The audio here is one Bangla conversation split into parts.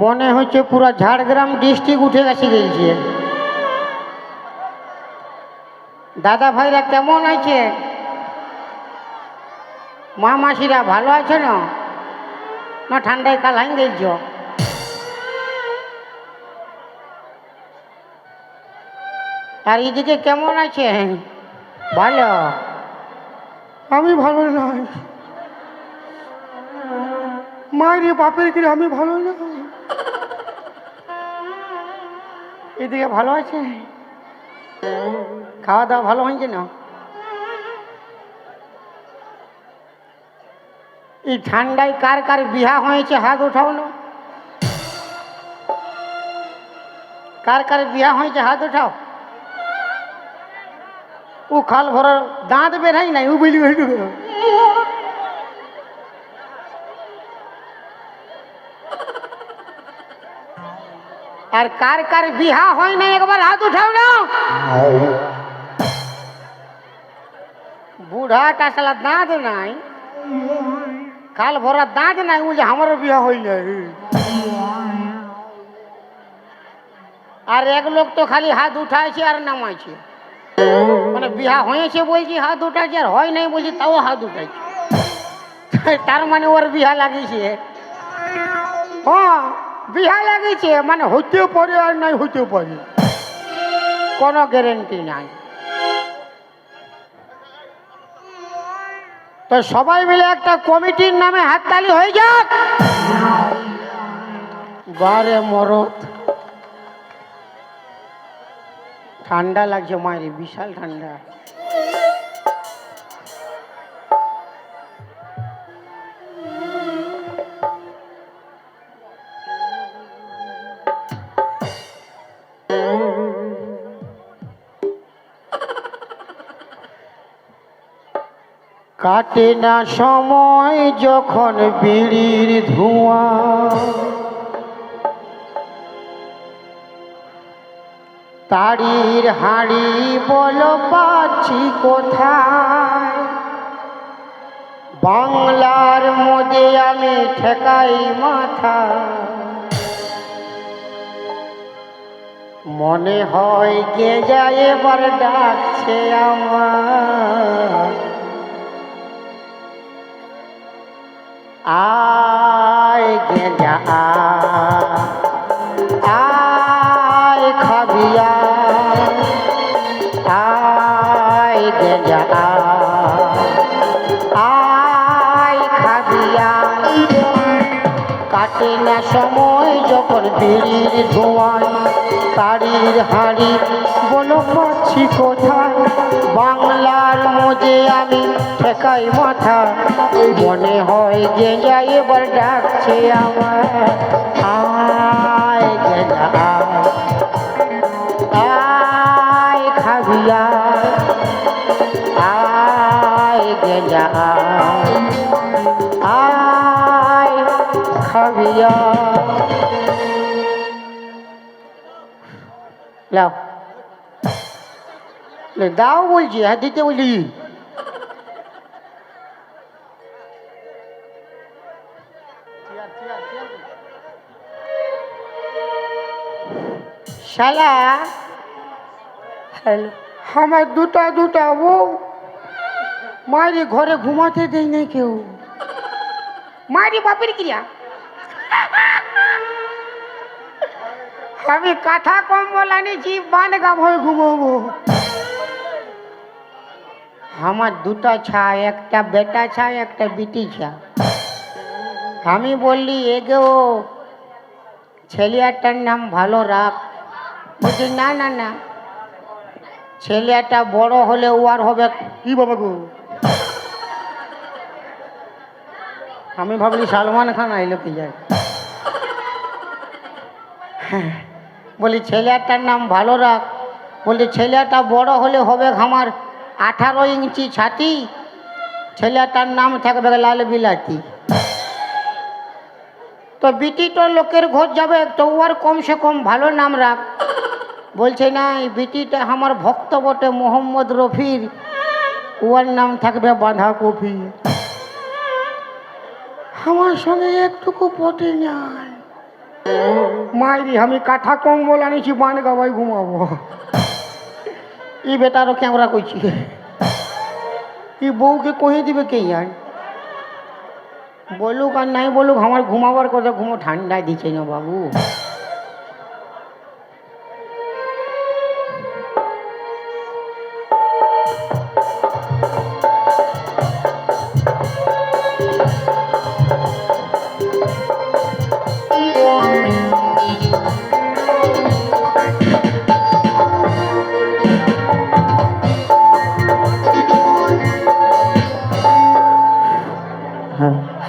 মনে হচ্ছে পুরো ঝাড়গ্রাম ডিস্ট্রিক্ট উঠে গেছে গেছে। দাদা ভাইরা কেমন আছে? মা মাসিরা ভালো আছে না? না ঠান্ডায় কাল হাই গেছ? আর এদিকে কেমন আছে? ভালো? আমি ভালো নয় মায়ের বাপের কিরে, আমি ভালো না। এদিকে ভালো আছে? খাওয়া দাওয়া ভালো হয়েছে না? এই ঠান্ডায় কার কার বিহা হয়েছে হাত উঠাও না। কার কার বিহা হয়েছে হাত উঠাও। ও খাল ভরার দাঁত বেরাই নাই, ও বলি আর কার কার বিহা হয় না একবার হাত উঠাও না। বুড়াটা শালা দাঁত নাই, কাল ভরা দাঁত নাই, ও যে আমার বিয়া হই নাই। আর এক লোক তো খালি হাত উঠাইছে আর নামাইছে, মানে বিহা হয়েছে বলছি হাত উঠাইছে, আর হয় নাই বলছি তাও হাত উঠাইছে। তার মানে ওর বিহা লাগিয়েছে। হ্যাঁ বিহা লাগিয়েছে, মানে হইতেও পারে আর নাই হইতেও পারে, কোনো গ্যারেন্টি নাই। তো সবাই মিলে একটা কমিটির নামে হাততালি হয়ে যাক। বারে মরদ, ঠান্ডা লাগছে মায়ের, বিশাল ঠান্ডা। কাটে না সময় যখন বিড়ির ধোঁয়া, তাড়ির হাঁড়ি বলো পাচ্ছি কোথায়, বাংলার মধ্যে আমি ঠেকাই মাথা, মনে হয় গে যায় এবার ডাকছে আমার, আয় গে যা আয় খাবিয়া, আয় গে যা আয় খাবিয়া। কাটে না সময় যখন বিড়ির ধোঁয়ায়, তাড়ির হাঁড়ি বলো পাচ্ছি কোথায়, বাংলার মধ্যে আমি ঠেকাই মাথা, মনে হয় যে যাই এবার ডাকছে আমার, আয় গে যা আয় খাবিয়া, আয় গে যা আয় খাবিয়া। লাও দাও বলছি, হ্যাঁ দিতে বলি। শালা আমার দুটা দুটা বউ মারি ঘরে ঘুমাতে দেয় না কেউ, মারি বাপের ক্রিয়া। আমি কাঁথা কম্বল আনিছি, বাঁধগা ভয় ঘুমাবো। আমার দুটা ছা, একটা বেটা ছা একটা বিটি ছা। আমি বললি এগেও ছেলেটার নাম ভালো রাখ, বলছি না না না, ছেলেটা বড় হলে ও আর হবে কি বাবা গো। আমি ভাবলি সালমান খান আইলো কি যায়। হ্যাঁ বলি ছেলেটার নাম ভালো রাখ, বলি ছেলেটা বড় হলে হবে আমার 18 ইঞ্চি ছাতি, ছেলেটার নাম থাকবে লাল বিলাতি। তো বিটি তো লোকের ঘর যাবে, তো ওর কমসে কম ভালো নাম রাখ। বলছে না এই বিটিটা আমার ভক্ত বটে মোহাম্মদ রফির, ওর নাম থাকবে বাঁধাকপি। আমার সঙ্গে একটুকু পটে নাই। মাইরি আমি কাঠা কম্বল আনিছি বান গাবাই ঘুমাবো। ই বেটারও ক্যামেরা করছি, ই বউকে কহে দিবে কে আর বলুক আর নাই বলুক, আমার ঘুমাবার কথা ঘুমো ঠান্ডায় দিচ্ছে না বাবু।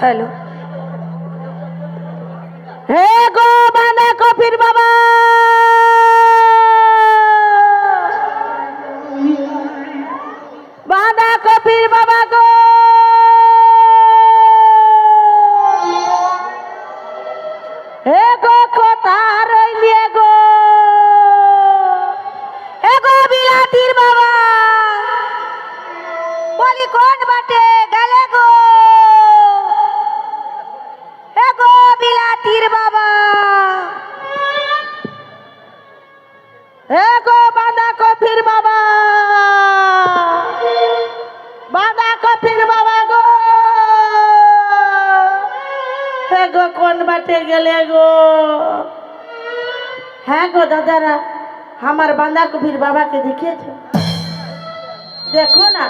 हेलो हे गो बांधा कफिर बाबा, बांधा कफिर बाबा गो, हे गो कोथा रइलिए गो, हे गो बिलातीर बाबा बोली कौन बाटे गले गो, बिलातीर बाबा गो बांधा कफिर बाबा, बांधा कफिर बाबा गो, गो कौन बाटे गेले गो। हाँ गो दादारा हमार बांधा कफिर बाबा के देखिए देखो ना।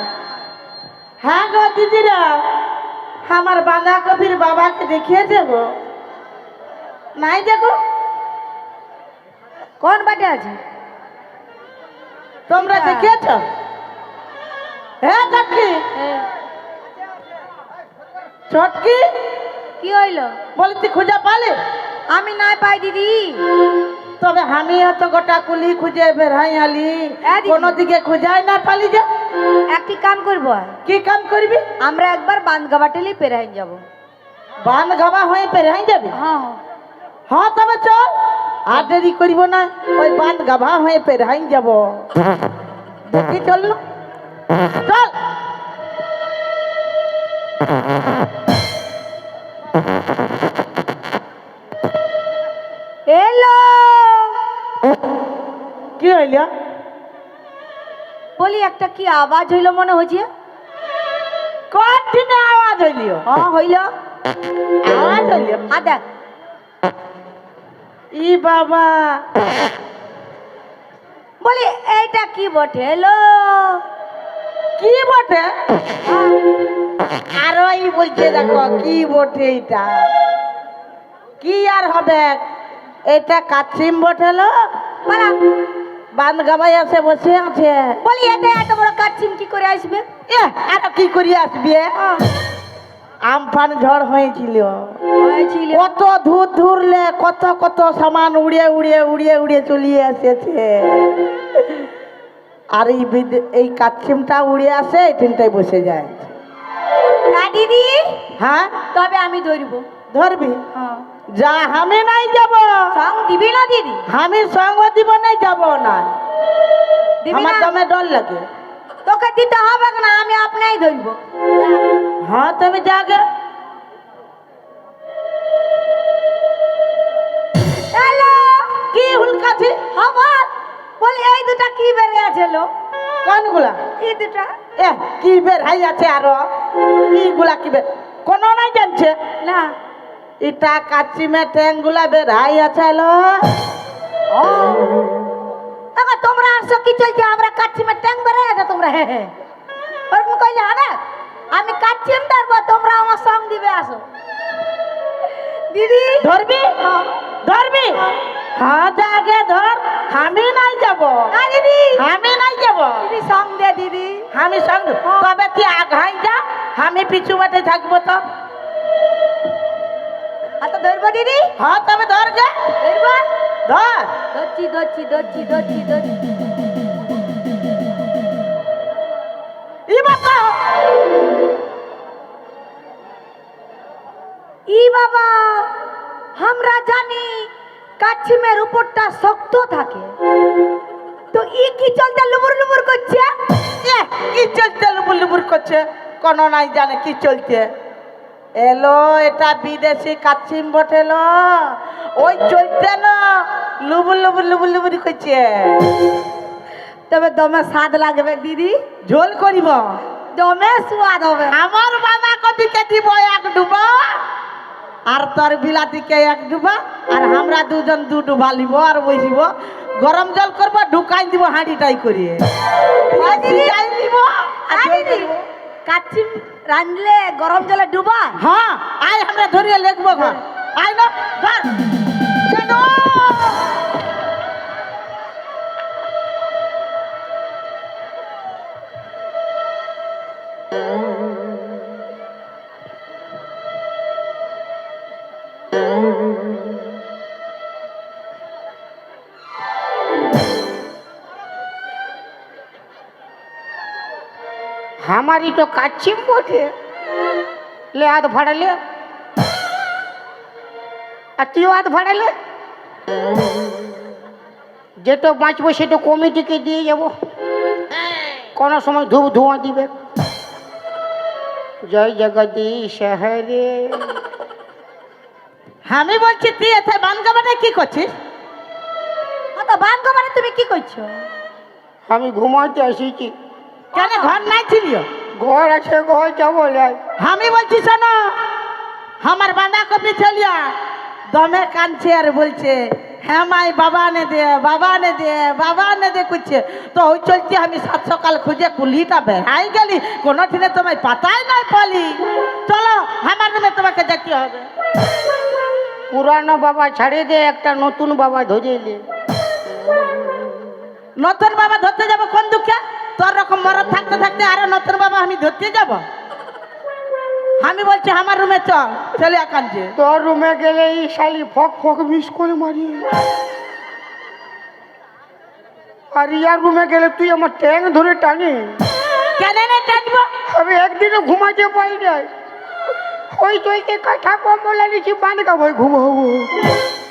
हाँ गो दीदीरा हमार बांधा कफिर बाबा के देखिए गो, नहीं देखो कौन बाटे आज তোমরা দেখেছো? হ্যাঁ কাকি চটকি কি হইল? বলি তুই খুঁজে পালে? আমি নাই পাই দিদি। তবে আমি এত গোটা কুলি খুঁজে বেরহাই আলি, কোনো দিকে খুঁজাই না পালি যে। একটি কাম করব। কি কাম করবি? আমরা একবার বাঁধ গাবাটেলি পেরাই যাব। বাঁধ গাবা হয়ে পেরহাই যাবি? হ্যাঁ হ্যাঁ তবে চল, আর দেরি করিব না, ওই বাঁধ গাভা হয়ে পেরহাই যাব। দেখি চল না, চল। এলো কি হইল? বলি একটা কি আওয়াজ হইল মনে হচ্ছে? কঠিন আওয়াজ হইল? হ্যাঁ হইল, আওয়াজ হইল। আ দেখ ই বাবা, বলি এইটা কি বটে? এলো কি বটে? আরো ই বলছে দেখো কি বটে এটা, কি আর হবে? এটা কাছিম বটেলো, বাড়া বান গাবাই আছে বসে আছে। বলি এটা এত বড় কাচ্চিম কি করে আসবে? আর কি করি আসবে? আমফান ঝড় হয়েছিল, হয়েছিল কত ধূর ধুরলে কত কত সামান উড়িয়ে উড়িয়ে উড়িয়ে উড়িয়ে চলিয়ে এসেছে। আর এই কাচ্ছিমটা উড়ে আসে, এই তিনটাই বসে যায়। দিদি হ্যাঁ তবে আমি ধরব। ধরবি? হ্যাঁ যা, আমি নাই যাব। সং দিবি না দিদি? আমি সঙ্গ দিব নাই, যাব না, দিবি আমার না? দমে ডর লাগে। তোকে দিতে হবে না, আমি আপনাই ধরব। হ্যাঁ তুমি যাগে। হ্যালো কি হুলকাছি? হ্যাঁ বল। বলি এই দুটা কি বেরিয়ে আছে লো? কোনগুলা? এই দুটা কি বের হাই আছে? আরো ইগুলা কি বের? কোন নাই জানছে না। এটা কাচ্চিমে ট্যাংগুলা বের হাই আছে লো। ও তবে তোমরা আসো কি চলছে? আমরা কাচ্চিমে ট্যাং বেরিয়ে আছে, তোমরা হে হে ওরকম কইলে হবে? আমি কাচ্চিম ধরবো, তোমরা আমার সঙ্গ দিবে। আসো দিদি। ধরবি? ধরবি? হ্যাঁ যাগে ধর, আমি নাই যাব। না দিদি, আমি নাই যাব। দিদি সঙ্গ দে দিদি। আমি সঙ্গ তবে তুই আগাই যা, আমি পিছু বাটে থাকবো। তো আচ্ছা ধরবো দিদি। হ্যাঁ তবে ধর গে, ধরবো। ধর। ধরছি ধরছি ধরছি ধরছি ধরছি। ই বাবা, ই বাবা, আমরা জানি কাচ্চিমের উপরটা শক্ত থাকে, তো ই কি চলতে লুবুর লুবুর করছে? কি চলছে লুবুর লুবুর করছে? কোন নাই জানে কি চলছে। এলো এটা বিদেশি কাচ্চিম বটেল ওই চলতে না লুবুর লুবুর লুবুর লুবুরি করছে তবে দমে স্বাদ লাগবে দিদি, ঝোল করিব দমে স্বাদ হবে। আমার বাবা কবিকে দিব এক ডুবা আর তোর বিলাতিকে এক ডুবা আর আমরা দুজন দু ডুবা লিব আর বসিব গরম জল করবো ঢুকাই দিব হাঁড়িটাই করিয়ে যাই দিব আর ঝোল করিব। কাচ্চিম রাঁধলে গরম জলে ডুবা। হ্যাঁ আয় আমরা ধরিয়ে লেখবো ঘর আয় না ধর কেন? हमारी तो काचिम बोटे ले हाथ भाड़ा ले अतियो हाथ भाड़ा ले जेटो बाँचबो सेटो कमिटी के दिए जाबो कोनो समय धूप धुआं दिबे जय जगदीश हरे। আমি বলছি তুই এতে বান গাবাটা কি করছিস? তো বান গোবারে তুমি কি করছো? আমি ঘুমাতে আসিছি। কেন ঘর নাই ছিল? ঘর আছে, ঘর যাবো লাই। আমি বলছি শোনো আমার বাঁধাকপি ছেলিয়া দমে কানছে আর বলছে হ্যাঁ মাই বাবা নে দে বাবা নে দে বাবা নে দে করছে তো ওই চলছে আমি সাত সকাল খুঁজে কুলিটা বেড়াই গেলি কোনো দিনে তোমায় পাতাই নাই পালি চলো আমার রুমে তোমাকে যেতে হবে। পুরানো বাবা ছাড়ে দে, একটা নতুন বাবা ধরে লে। নতুন বাবা ধরতে যাব কোন দুঃখে? তোর রকম মরদ থাকতে থাকতে আরো নতুন বাবা আমি ধরতে যাব? আমি বলছি আমার রুমে চল চলে কানছে। তোর রুমে গেলে এই শালি ফক ফক মিস করে মারি, আর ইয়ার রুমে গেলে তুই আমার ট্যাং ধরে টানি। কেন না টানবো? আমি একদিনও ঘুমাতে পারি নাই, ওই চইতে কাঠা কম্বল এনেছি বান গাবো ঘুমাবো।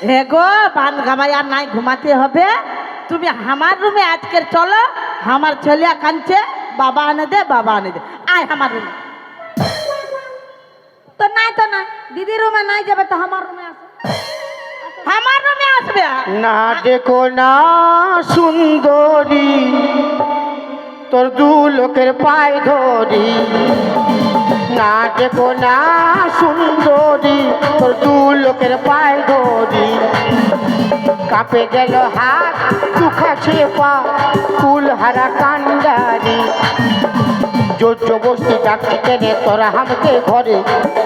হে গো বান গাবাই আর নাই ঘুমাতে হবে, তুমি আমার রুমে আজকের চলো আমার ছেলে কানছে বাবা আনে দে বাবা আনে দে আয় আমার রুমে। তো নাই দিদির রুমে নাই যাবে তো আমার রুমে আসো। আমার রুমে আসবে না দেখো না সুন্দরী তোর দু লোকের পায়ে ধরি, না দেখো না সুন্দরী তোর দু লোকের পায়ে ধরি। কাঁপে গেল হাত দুখাছে পা ফুল হারা কান্ডারি, জোর জবস্তি ডাকছি কেনে তোরা হামকে ঘরে,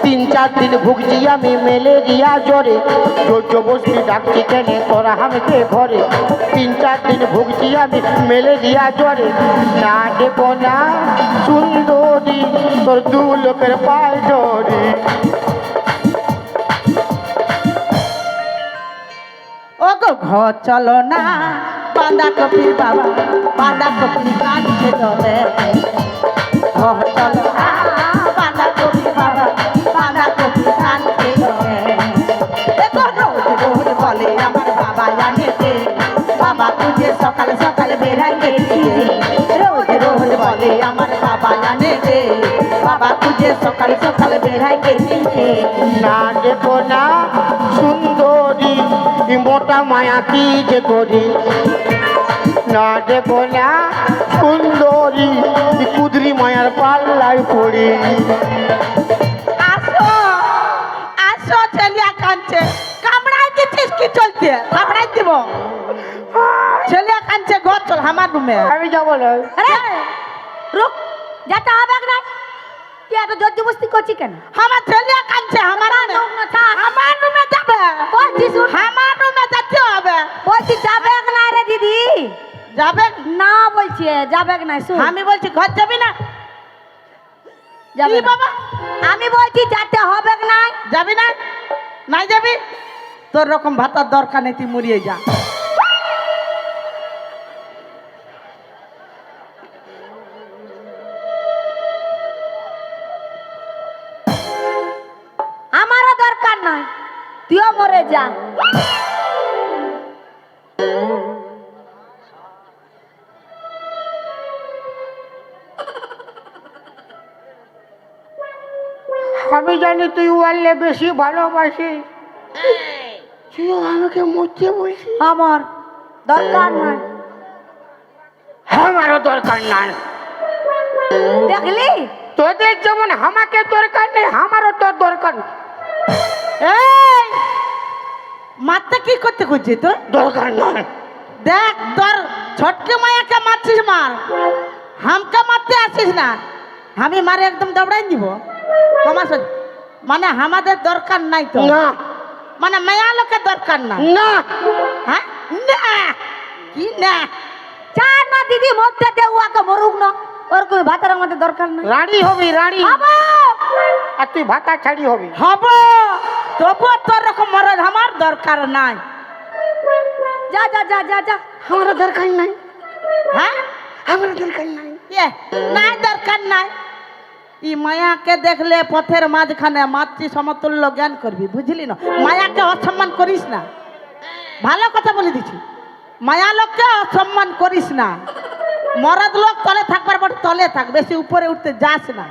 3-4 দিন ভুগছি আমি ম্যালেরিয়া জ্বরে। জোর জবস্তি ডাকছি কেনে তোরা হামকে ঘরে, 3-4 দিন ভুগছি আমি ম্যালেরিয়া জ্বরে। না দেখো না সুন্দরী তোর দু লোকের পায়ে ধরি। ও গো ঘর চলো না বাঁধাকপির বাবা বাঁধাকপি কাটছে তবে ঘর চলো না বাঁধাকপির বাবা বাঁধাকপি কাটছে তবে রোজ রোজ বলে আমার বাবা জানে দে বাবা তুঝে সকাল সকাল বেড়াই গেছি, রোজ রোজ বলে আমার বাবা জানে দে বাবা তুঝে সকাল সকাল বেড়াই গেছি। না দেখো না সুন্দরী মোটা মায়া কি যে করি, না দেখো না সুন্দরী কুদরি মায়ার পাল্লায় পড়ি। আসো আসো ছেলিয়া কাঁদছে কামড়াই দিচ্ছিস কি চলছে? কামড়াই দিব ছেলিয়া কাঁদছে ঘর চল আমার রুমে। আমি যাবো না। আরে রুক, যেতে হবে না। তুই এত জোর জবস্তি করছিস কেন? আমার ছেলিয়া কাঁদছে আমার রুমে। আমার রুমে যাবে বলছি শুন, আমার রুমে যেতে হবে। বলছি যাবে না রে দিদি। যাবে না বলছি যাবে না, শুন। আমি বলছি ঘর যাবি না? যাবে কি না। বাবা আমি বলছি যেতে হবে না। যাবি না? নাই যাবি? তোর রকম ভাতার দরকার নেই, তুই মরিয়ে যা। আমারও দরকার নাই, তুইও মরে যা। আমি জানি তুই ওয়ালে বেশি ভালোবাসিস, তুইও আমাকে মরতে বলছিস। আমার দরকার নাই। আমারও দরকার নাই। দেখলি তোদের যেমন আমাকে দরকার নেই, আমারও তোর দরকার নেই। এই মারতে কি করতে খুঁজছি তো? দরকার নয়। দেখ তোর ছোটকে মায়াকে মারছিস মার, হামকে মারতে আসিস না। আমি মারে একদম দৌড়াই দিব তোমার সাথে। মানে আমাদের দরকার নাই তো, না মানে মায়া লোকের দরকার না। না হ্যাঁ না কি না? চার না দিদি মরতে দে, ওকে মরুক না, ওর কোনো ভাতার আমাদের দরকার নাই। রানী হবি রানী, বাবা আর তুই ভাতা ছাড়ি হবি। হব তবুও তোর রকম মরদ আমার দরকার নাই। যা যা যা যা যা। আমারও দরকার নাই, হ্যাঁ আমারও দরকার নাই। এ নাই দরকার নাই। ই মায়াকে দেখলে পথের মাঝখানে মাতৃ সমতুল্য জ্ঞান করবি, বুঝলি না? মায়াকে অসম্মান করিস না, ভালো কথা বলে দিছি। মায়া লোককে অসম্মান করিস না। মরদ লোক তলে থাকবার পর তলে থাক, বেশি উপরে উঠতে যাস না।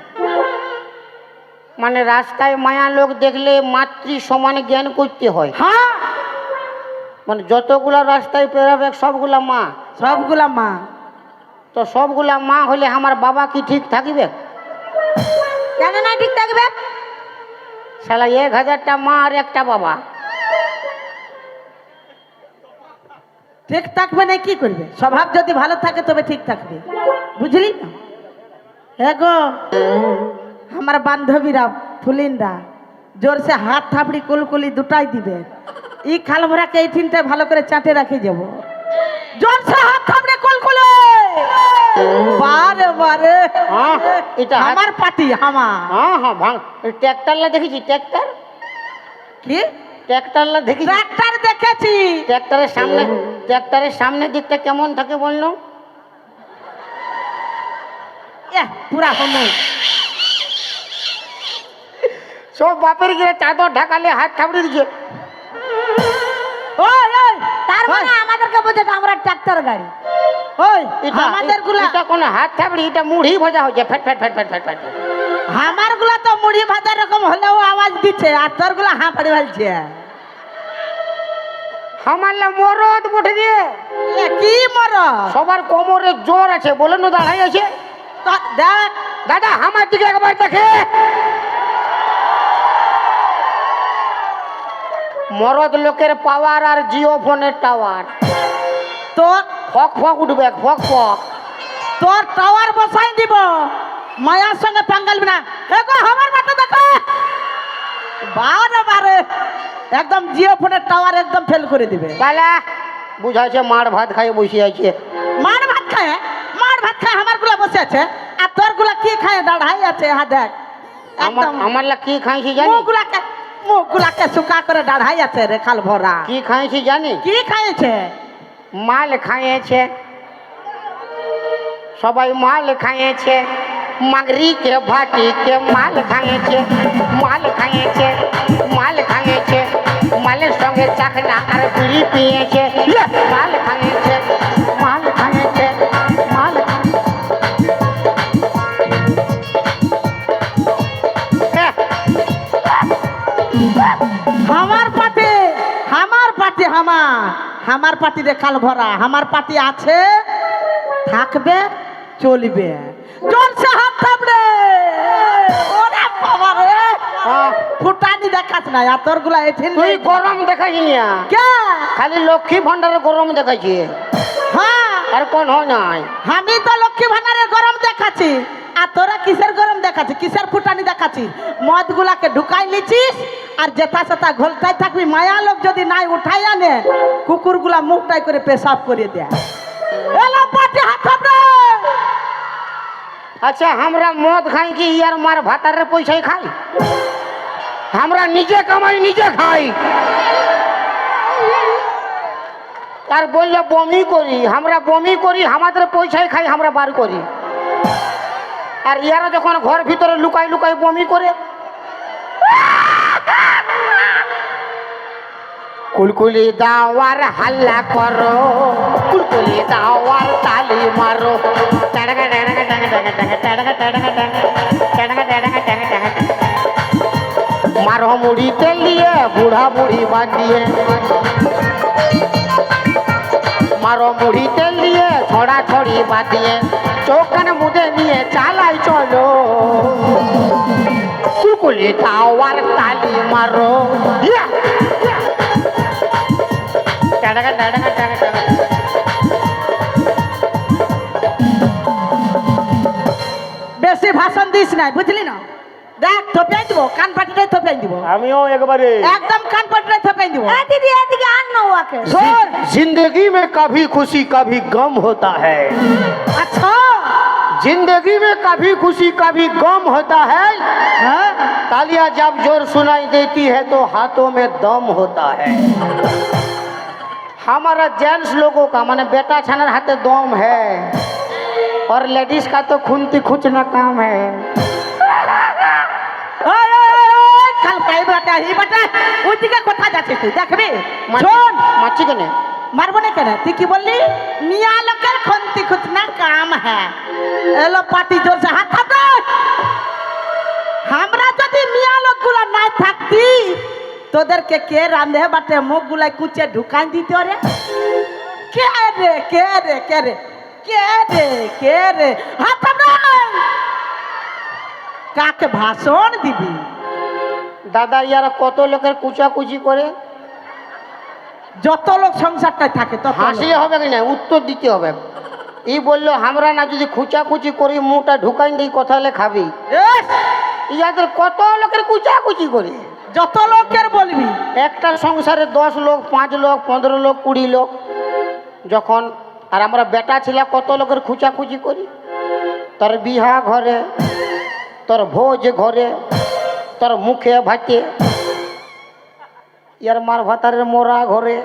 মানে রাস্তায় মায়া লোক দেখলে মাতৃ সমান জ্ঞান করতে হয়। হ্যাঁ মানে যতগুলা রাস্তায় পেরাবে সবগুলা মা। সবগুলা মা। তো সবগুলা মা হলে আমার বাবা কি ঠিক থাকিবে? কেন না ঠিক থাকবে? শালা 1000টা মা আর একটা বাবা। ঠিক থাকবে না কি করবে? স্বভাব যদি ভালো থাকে তবে ঠিক থাকবে, বুঝলি না? হ্যাঁ গো, আমার বান্ধবীরা ফুলিনরা জোরসে হাত থাপড়ি কুলকুলি দুটাই দিবে। ই খাল ভরাকে এই তিনটায় ভালো করে চাটে রাখে যাব। জোরসে হাত থাপড়ি কুলকুলি বারে বারে। হ্যাঁ এটা আমার পার্টি আমার। হ্যাঁ হ্যাঁ ভাঙ। ট্র্যাক্টরলা দেখেছি? ট্র্যাক্টর কি ট্র্যাক্টরলা দেখেছি? ট্রাক্টর দেখেছি। ট্র্যাক্টরের সামনের দিকটা কেমন থাকে বললো? পুরা হনু সব বাপের গিয়ে চাদর ঢাকালে হাত থাপড়ি দিচ্ছে। ওই ওই তার মানে আমাদেরকে বোঝে আমরা ট্রাক্টর গাড়ি। ওই আমাদের গুলা, এটা কোনো হাত থাপড়ি, এটা মুড়ি ভাজা হচ্ছে fat fat fat fat fat fat. আমার গুলা তো মুড়ি ভাজা রকম হলেও আওয়াজ দিচ্ছে, আর তোর গুলা হাঁ পাড়ি ফেলছে। আমারলা মরদ বটে দিয়ে কি মর সবার কোমরে জোর আছে বলে না দাঁড়াই আছে। দেখ দাদা আমার দিকে একবার দেখে। মরদ লোকের পাওয়ার আর জিও ফোনের টাওয়ার। তোর ফক ফক উঠবে, ফক ফক। তোর টাওয়ার বসাই দিব, মায়ার সঙ্গে পাঙ্গালবি না। দেখো আমার বাটা দেখো, বারে বারে একদম জিও ফোনের টাওয়ার একদম ফেল করে দিবে। বালা বুঝাচ্ছে মার ভাত খাই বসে আছে। মার ভাত খায়, মার ভাত খায় আমার গুলা বসে আছে, আর তোর গুলা কি খায় দাঁড়াই আছে। হ্যাঁ দেখ আমারলা কি খাইছি জানি? মুখগুলাকে শুকা করে দাঁড়াই আছে রে খাল ভরা। কি খাইছি জানি? কি খাইছে? মাল খাইছে, সবাই মাল খাইছে। মাগরি কে ভাটি কে মাল খাইছে, মাল খাইছে, মাল খাইছে। মালের সঙ্গে চাকনা আর বিড়ি পিয়েছে। মাল খাইছে, মাল খাইছে, মাল আমার পাটি, আমার পাটি, আমার পাটি রে খাল ভরা। আমার পাটি আছে, থাকবে, চলবে। জলসে হাত থামড়ে ওরে বাবা রে, ফুটানি দেখাস না। আর তোর গুলা এঠিন তুই গরম দেখাইছি না, কে? খালি লক্ষ্মী ভান্ডারের গরম দেখাইছি, হ্যাঁ আর কোন হয় নাই। আমি তো লক্ষ্মী ভান্ডারের গরম দেখাচ্ছি, আর তোরা কিসের গরম দেখাচ্ছি, কিসের ফুটানি দেখাচ্ছি? মদ গুলাকে ঢুকাই নিছিস, আর যেটা সেটা ঘোলটাই থাকবি। মায়া লোক যদি নাই উঠাই আনে, কুকুর গুলা মুখটাই করে পেশাব করে দেয়। এলা পাটি হাত থামড়ে। আচ্ছা আমরা মদ খাই কি ইয়ার মার ভাতারের পয়সায় খাই? আমরা নিজে কামাই নিজে খাই। আর বললে বমি করি, আমরা বমি করি, আমাদের পয়সায় খাই, আমরা বার করি। আর ইয়ারা যখন ঘর ভিতরে লুকাই লুকাই বমি করে, কুলকুলি দাওয়ার হাল্লা করো, কুলকুলি দাওয়ার তালি মারো। টাডাকা টাডাকা টাডাকা টাডাকা টাডাকা টাডাকা টাডাকা টাডাকা টাডাকা টাডাকা টাডাকা। মারো মুড়ি তেল দিয়ে বুড়া বুড়ি বাঁধিয়ে, মারো মুড়ি তেল দিয়ে ছড়া ছড়ি বাঁধিয়ে, চোখ কানে মুদে নিয়ে চালাই চলো, কুলকুলি দাও আর তালি মারো। ইয়া! টাটাকা, টাটাকা, টাটাকা, টাটাকা। বেশি ভাষণ দিস না, বুঝলি না? দেখ থপিয়াই দিব, কান পাটিটাই থপিয়াই দিব, আমিও একবারে একদম কান পাটিটাই থপিয়াই দিব। এ দিদি এদিকে আন না ওকে। শোন, जिंदगी में कभी खुशी कभी गम होता है, আচ্ছা जिंदगी में कभी खुशी कभी गम होता है, হ্যাঁ तालियां जब जोर सुनाई देती है तो हाथों में दम होता है। हमारा जेंट्स लोगों का माने बेटा छानर हाथे दम है और लेडीज का तो खुनती खुचना काम है। ওই, ওই, ওই, ওই, কাল পাই বাটা হি বাটা ওইদিকে কোথায় যাচ্ছিস তুই দেখবি? শোন, মাছি কেনে মারবো না কেন? তুই কি বললি? মিয়া লোকের খন্তি খুঁজনা কাম হ্যাঁ, এলো পাটি জোরছে হাত হাতে। আমরা যদি মিয়া লোকগুলো না থাকতি তোদেরকে কে রান্ধে বাটে মুখ গুলাই কুচে ঢুকাই দিত রে? কে রে কে রে কে রে কে রে কে রে হাত কাকে ভাষণ দিবি? দাদা ইয়ারা কত লোকের কুচাকুচি করে, যত লোক সংসারটাই থাকে তত লোক। হাসলে হবে কি না, উত্তর দিতে হবে। এই বললো আমরা না যদি খুচাকুচি করি মুখটা ঢুকাই দিই কোথালে খাবি। এস, ইয়াদের কত লোকের কুচাকুচি করে, যত লোকের বলবি একটা সংসারে 10 লোক 5 লোক 15 লোক 20 লোক যখন, আর আমরা বেটা ছিলা কত লোকের খুচাকুচি করি। তোর বিহা ঘরে, তোর ভোজ ঘরে, তোর মুখে ভাতে, ইয়ার মার ভাতারের মোরা ঘরে।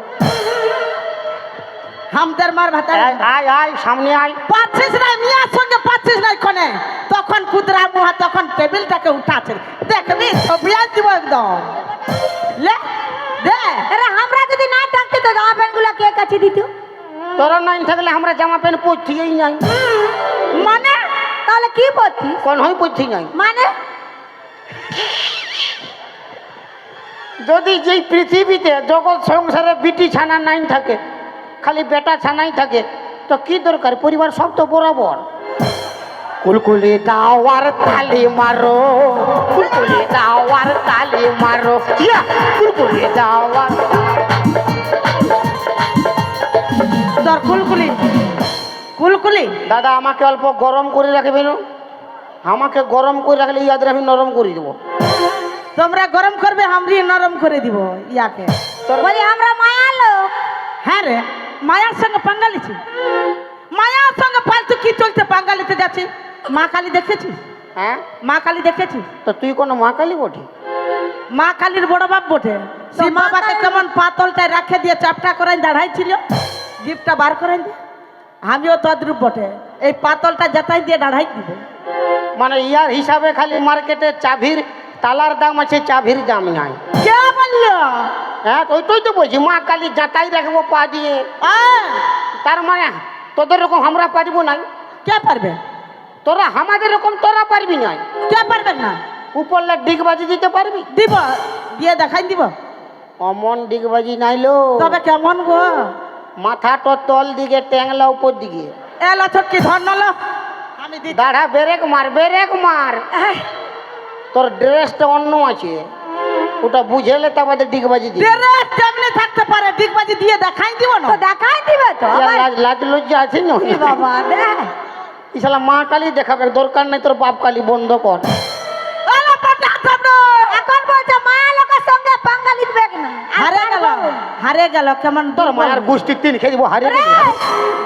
হামদের মার ভাতা আয় আয় আয় সামনে আয়। পাচ্ছিস না মিয়ার সঙ্গে পাচ্ছিস না কোনে, তখন কুদরা মুহা তখন টেবিলটাকে উঠাছে দেখবি সবিয়া দিব একদম লে দে। আরে আমরা যদি না থাকতে তো জামা প্যান্ট গুলা কে কাছে দিত? তোরা নাই থাকলে আমরা জামা প্যান্ট পরছিই নাই। মানে তাহলে কি পড়তি? কোন হয় পরছি নাই? মানে যদি যেই পৃথিবীতে জগৎ সংসারে বিটি ছানা নাই থাকে, খালি বেটা ছানাই থাকে, তো কি দরকার? পরিবার সব তো বরাবর। কুলকুলি দাও আর তালি মারো, কুলকুলি দাও আর তালি মারো, ইয়া! কুলকুলি দাও আর তোর কুলকুলি কুলকুলি দাদা আমাকে অল্প গরম করে রাখবেন, আমাকে গরম করে রাখলে ইয়াদের আমি নরম করে দেবো। তোমরা গরম করবে আমরি নরম করে দিব ইয়াকে। বলি আমরা মায়া লোক। হ্যাঁ রে, মায়ার সঙ্গে পাঙ্গালিছি, মায়ার সঙ্গে ফালতু কি চলছে পাঙ্গালিতে যাচ্ছি। মা কালী দেখেছিস? হ্যাঁ, মা কালী দেখেছিস? তো তুই কোনো মা কালী বটে? মা কালীর বড় বাপ বটে। সেই মা বাবাকে কালী- কেমন পাতলটায় রাখে দিয়ে চাপটা করাই দাঁড়াই ছিল, জিপটা বার করাই দিয়ে। আমিও তদ্রুপ বটে, এই পাতলটা যাতাই দিয়ে দাঁড়াই দিব। মানে ইয়ার হিসাবে খালি মার্কেটে চাবির তালার দাম আছে, চাবির দাম নাই। কে বললো? হ্যাঁ, ওইটাই তো বলছি, মা কালী যাতাই রাখবো পা দিয়ে। তার মানে তোদের রকম আমরা পারবো নাই। কে পারবে? তোরা আমাদের রকম তোরা পারবি নাই। কে পারবে না? উপরলে ডিগবাজি দিতে পারবি? দিব, দিয়ে দেখাই দিব। অমন ডিগবাজি নাইলো, তবে কেমন গো? মাথাটা তল দিকে ট্যাংলা উপর দিকে, এলো ছটকি ধর নলো আমি দিচ্ছি। দাঁড়া বেরেক মার, বেরেক মার। তোর ড্রেসটা অন্য আছে, ওটা বুঝেলে তা আমাদের ডিগবাজি দিবি। ড্রেস যেমনি থাকতে পারে ডিগবাজি দিয়ে দেখাই দিব না। তো দেখাই দিবে তো আবার। লাজ লজ্জা আছে না? এ বাবা দে। ইসালা মা কালী দেখাবে, দরকার নেই তোর বাপ কালী, বন্ধ কর। এলো পটা সামনে। এখন বলছে মায়া লোকের সঙ্গে পাঙ্গালি দিবে না। হারে গেল, হারে গেল কেমন তোর দুর্বল। মায়ের গোষ্ঠীর তিন খেয়ে দিব, হারিয়ে দিবি।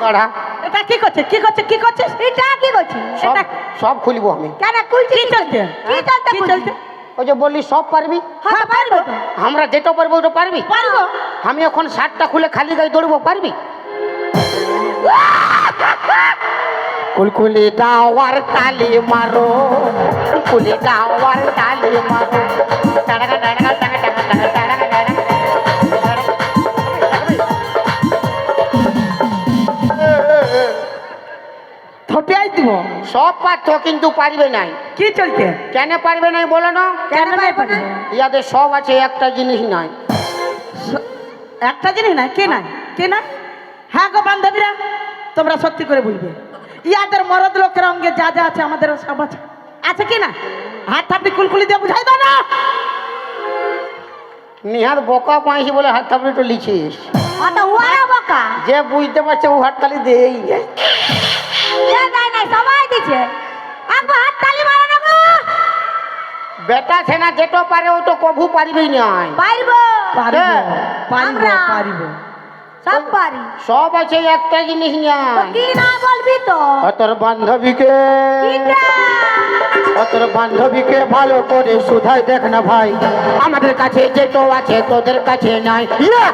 দাঁড়া, এটা কি করছে কি করছে কি করছিস? এটা কি করছিস? সব এটা সব খুলব আমি। কেন কুলছি? কি চলছে? কি চলতে কি কুলছি? চলছে? ওই যে বললি সব পারবি, হ্যাঁ পারবো তো। আমরা যেটা পারবো ওটা পারবি। পারবো। আমি এখন শার্টটা খুলে খালি গায়ে দৌড়বো, পারবি? কুলকুলি দাও আর তালি মারো, কুলকুলি দাও আর তালি মারো। টাড়াকা টাড়াকা টাকা টাকা টাকা টাড়াকা টাড়াকা। পেঁয়াজ দিব সব পারতো কিন্তু পারবে নাই। কি চলছে? কেন পারবে নাই বলো না? কেন নাই পারবে? ইয়াদের সব আছে, একটা জিনিস নাই। একটা জিনিস না, কে নাই? কে নাই? হ্যাঁ গো বান্ধবীরা, তোমরা সত্যি করে বলবে, ইয়াদের মরদ লোকের অঙ্গে যা যা আছে আমাদেরও সব আছে। আছে কি না? হাত থাপড়ি কুলকুলি দিয়ে বুঝাই দাও না। নিহাত বোকা পাইছি বলে হাত থাপড়ি তো লিখিস। অত ওরা বোকা যে বুঝতে পারছে ও হাততালি দেই যায়। নাই নাই সবাই দিছে, একবার হাত তালি মারো না গো। বেটা ছেনা যেটো পারে ও তো কভু পারবেই নাই। পারবো পারিব হ্যাঁ। পারিব আমরা। পারিব। সব পারি। সব আছে, একটা জিনিস তো নাই। কি না বলবি তো? তোর বান্ধবীকে, কিটা? তোর বান্ধবীকে ভালো করে শুধাই দেখ না ভাই, আমাদের কাছে যেটো আছে তোদের কাছে নাই। ইয়া!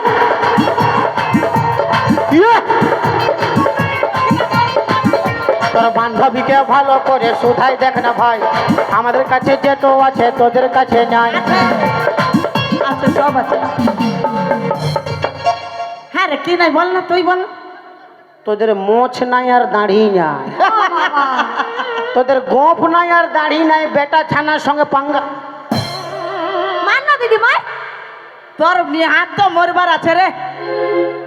ইয়া! তোর বান্ধবীকে ভালো করে শুধাই দেখ না ভাই, আমাদের কাছে যেটো আছে তোদের কাছে নাই। আছে সব আছে। হ্যাঁ রে, কি নাই বল না, তুই বল না। তোদের মোছ নাই আর দাড়ি নাই, ও বাবা। তোদের গোপ নাই আর দাড়ি নাই, বেটা ছানার সঙ্গে পাঙ্গা। মান না দিদি মার। তোর হাত তো মরবার আছে রে,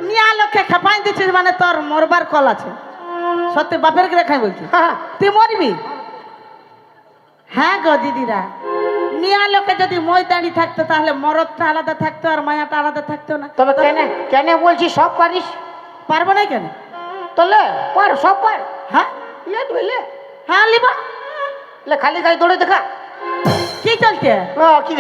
মিয়া লোককে খেপাই দিচ্ছিস মানে তোর মরবার কল আছে। সত্যি বাপের রেখাই বলছি, হ্যাঁ, তুই মরবি। হ্যাঁ গো দিদিরা, মিয়া লোকে যদি মই দাঁড়ি থাকতো তাহলে মরদটা আলাদা থাকতো আর মায়াটা আলাদা থাকতো না। তবে কেন কেন বলছি সব পারিস? পারবো না কেন? তোলে পার, সব পার। হ্যাঁ লে তুই লে, হ্যাঁ লিবা। লে খালি গায়ে দৌড়ে দেখা। কি চলছে? কি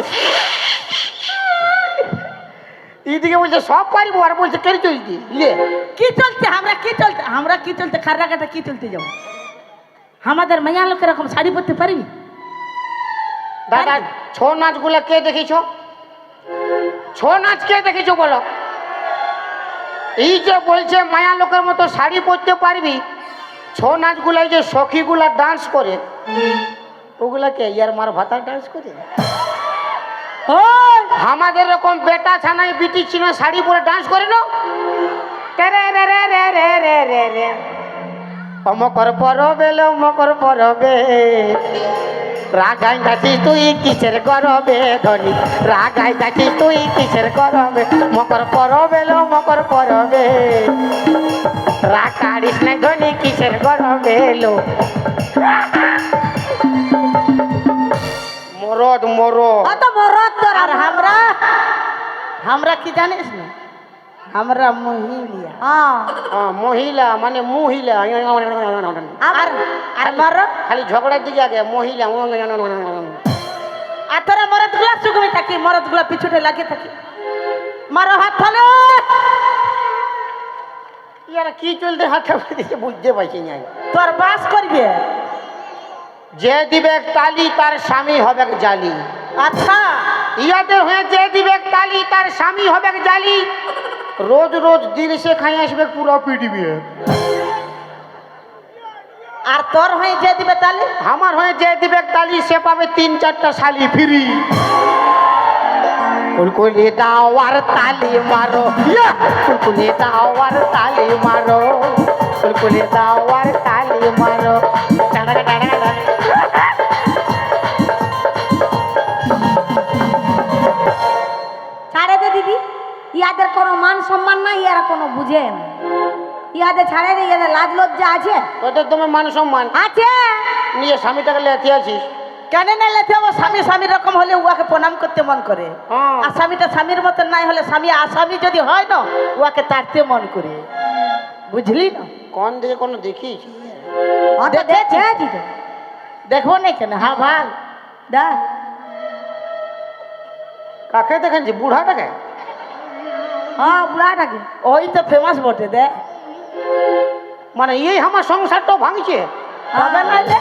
এইদিকে বলছে সব পারিব আর বলছে কেন চলছি লে। কি চলছে? আমরা কি চলতে, আমরা কি চলতে, খারাকাটা কি চলতে যাবো? আমাদের মায়া লোকের এরকম শাড়ি পরতে পারবি? দাদা ছৌ নাচগুলো কে দেখেছ? ছৌ নাচ কে দেখেছো বলো? এই যে বলছে মায়া লোকের মতো শাড়ি পরতে পারবি, ছৌ নাচগুলাই যে সখীগুলা ডান্স করে, ওগুলা কে ইয়ার মার ভাতার ডান্স করে? আমাদের এরকম বেটা ছানাই বিটি ছিল শাড়ি পরে ডান্স করে না। রে রে রে রে রে রে রে রে মকর পরবে লো মকর পরবে, রাগাই যাচ্ছি তুই কিসের গরবে ধনী, রাগাই যাচ্ছি তুই কিসের গরবে, মকর পরবে লো মকর পরবে, রাগ কাড়িস না ধনী কিসের গরবে লো। মরদ মরদ। অত মরদ তোর। আর আমরা, আমরা কি জানিস না, আমরা মহিলা। মহিলা মানে মহিলা। আর আর মারো খালি ঝগড়ার দিকে আগে মহিলা। আর তোরা মরদ গুলা চুকমি থাকি, মরদ গুলা পিছুটে লাগিয়ে থাকি। মারো হাত ফেলো। ইয়ারা কি চলতে হাত দিচ্ছে বুঝতে পারছি না। তোর বাস করবে। যে দিবে তালি তার স্বামী হবে জালি। আচ্ছা ইয়াদের হয়ে যে দিবে তালি তার স্বামী হবে জালি। রোজ রোজ দিন সে খাই আসবে পুরো পিটিবি। আর তোর হয়ে যে দিবে তালি, আমার হয়ে যে দিবে তালি সে পাবে 3-4টা শালি ফ্রি। কুলকুলি দাও আর তালি মারো, কুলকুলি দাও আর তালি মারো, কুলকুলি দাও আর তালি মারো। ছাড়ে দে দিদি, ইয়াদের কোনো মান সম্মান নাই, ইয়ারা কোনো বুঝে না। ইয়াদের ছাড়ে দে, ইয়াদের লাজ লজ্জা আছে। তোদের তোমার মান সম্মান আছে। নিয়ে স্বামীটাকে লেথে আছিস। কেন না লেথে ও স্বামী স্বামীর রকম হলে উহাকে প্রণাম করতে মন করে। হ্যাঁ। আর স্বামীটা স্বামীর মতন নাই হলে স্বামী আসামি যদি হয় না উহাকে তাড়তে মন করে, বুঝলি না? কোন দিকে কোনো দেখিস? অত দেখেছি। দেখেছি তো। দেখবো না কেন? হ্যাঁ ভাল দেখ কাকে দেখেছি? বুড়াটাকে? হ্যাঁ বুড়াটাকে। ওই তো ফেমাস বটে দে। মানে এই আমার সংসারটা ভাঙছে। তবে না দে।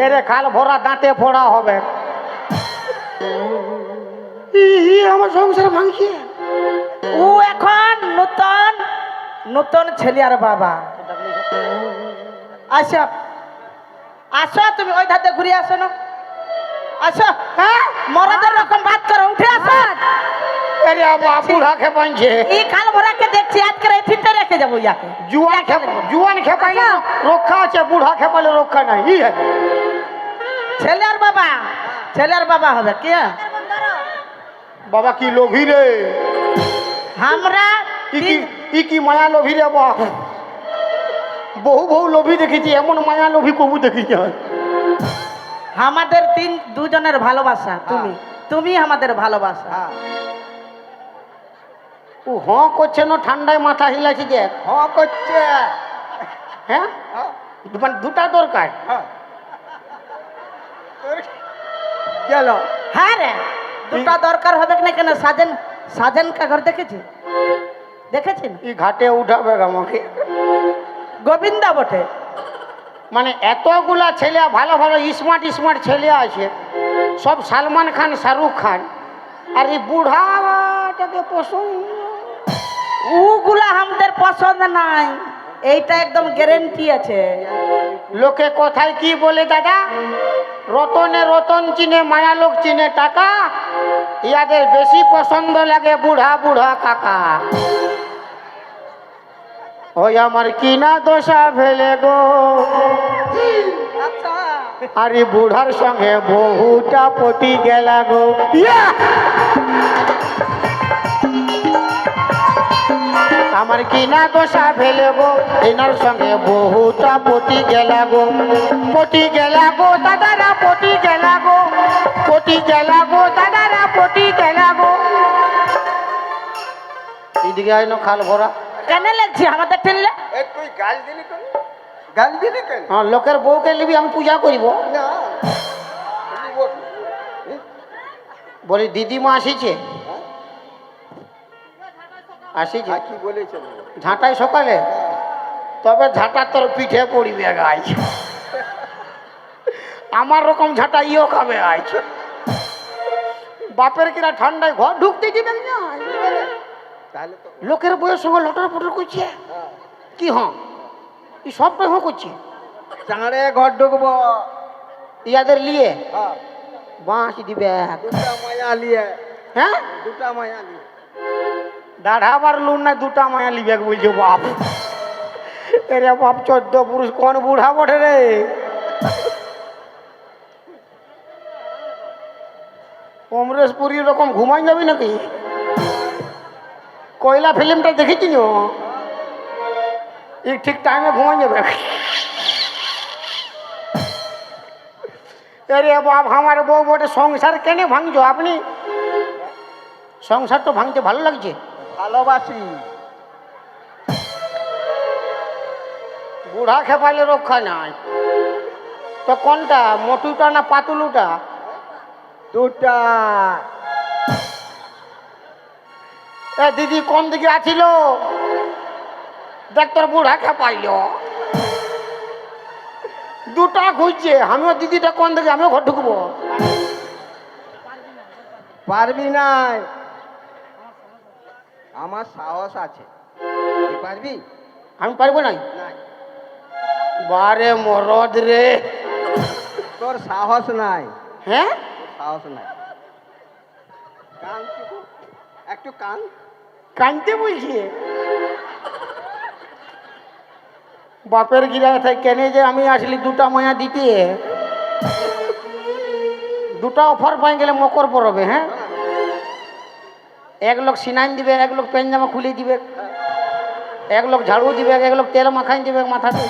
এরে খাল ভরা দাঁতে ফোড়া হবে। আমার সংসার ভাঙছে। ও এখন নতুন নতুন ছেলে আর বাবা। আসো আসো, তুমি ওই ধাতে ঘুরে আসো না। আসো। হ্যাঁ মরাদের রকম বাদ করো, উঠে আসো। আরে বাবা বুড়া খেপাইছে এই কাল ভরাকে দেখছি আজকে এই ঠিকটা রেখে যাবো ইয়াকে জুয়ান খেপাইলে রক্ষা আছে, বুড়া খেপাইলে রক্ষা নাই। ই হ্যাঁ ছেলের বাবা হবে কে? বাবা কি লোভী রে, আমরা ই কি মায়া লোভী রে বাবা। বহু লোভী দেখেছি, এমন মায়া লোভী কবু দেখিছি। আমাদের দুজনের ভালোবাসা, তুমি আমাদের ভালোবাসা। ও করছে না, ঠান্ডায় মাথা হিলাছি যে করছে। হ্যাঁ মানে দুটা দরকার গেল। হ্যাঁ রে, দুটা দরকার হবে না কেন? সাজেন কা ঘর দেখেছেন? এই ঘাটে উঠাবে আমাকে গোবিন্দা বটে। মানে এতগুলা ছেলে ভালো স্মার্ট ছেলে আছে, সব সালমান খান, শাহরুখ খান, আর এই বুড়াটাকে পছন্দ। ওগুলা আমাদের পছন্দ নাই, এইটা একদম গ্যারেন্টি আছে। লোকে কথায় কি বলে দাদা, রতনে রতন চিনে, মায়া লোক চিনে টাকা, ইয়াদের বেশি পছন্দ লাগে বুড়া কাকা। ওই আমার কিনা দশা ফেলে গো, আরে বুড়ার সঙ্গে বহুটা পটি গেলা গো। আমার কিনা দশা ফেলে গো, এনার সঙ্গে বহুটা পটি গেলা গো দাদারা, পটি গেলা গো দাদারা, পটি গেলা গো। এদিকে আইনো খাল ভরা কেন লাগছে আমাদের ঠেললে? তুই গাল দিলি কেন? হ্যাঁ, লোকের বউকে নিবি, আমি পূজা করিব। না বলি দিদিমা আসিছে, আসিছে কি বলেছে? ঝাঁটাই সকালে, তবে ঝাঁটা তোর পিঠে পড়িবে গাছ। আমার রকম ঝাঁটা ইও খাবে আজ। বাপের কিনা ঠান্ডায় ঘর ঢুকতে দিবেন না, তাহলে তো লোকের বইয়ের সঙ্গে লটর পটর করছে। কি এই সবটাই করছে। চাঁড়ে ঘর ঢুকবো, ইয়াদের লিয়ে হ্যাঁ, বাঁশ দিবে। দুটা মায়া লিয়ে, হ্যাঁ, দুটা মায়া লিয়ে। দাঁড়াবার লুন না, দুটা মায়া লিবে বলছে বাপ। এরে বাপ 14 পুরুষ কোন বুড়া বটে রে। অমরেশ পুরীর রকম ঘুমাই যাবি নাকি? কয়লা ফিল্মটা দেখেছি ঠিক টাইমে ঘুমাই যাবে। আরে বাপ, আমার বউ বটে সংসার কেন ভাঙছো আপনি? সংসার তো ভাঙতে ভালো লাগছে। ভালোবাসি। বুড়া খেপাইলে রক্ষা নাই। তো কোনটা, মোটুটা না পাতুলুটা? দুটা। এ দিদি কোন দিকে আছিল? দেখ তোর বুড়া খেপাইল, দুটা খুঁজছে। আমিও দিদিটা কোন দিকে, আমিও ঘর ঢুকবো। পারবি নাই, আমার সাহস আছে। তুই পারবি? আমি পারবো নাই। নাই, বারে মরদ রে। তোর সাহস নাই। হ্যাঁ, সাহস নাই। কান একটু কান। কানতে বলছি। বাপের গিরা থাকে কেন যে আমি আসলি দুটা মায়া দিতে। দুটা অফার পাই গেলে মকর পড়বে। হ্যাঁ, এক লোক সিনাইন দিবে, এক লোক পেন জামা খুলে দিবে, এক লোক ঝাড়ু দিবে, এক লোক তেল মাখাই দিবে মাথাতে,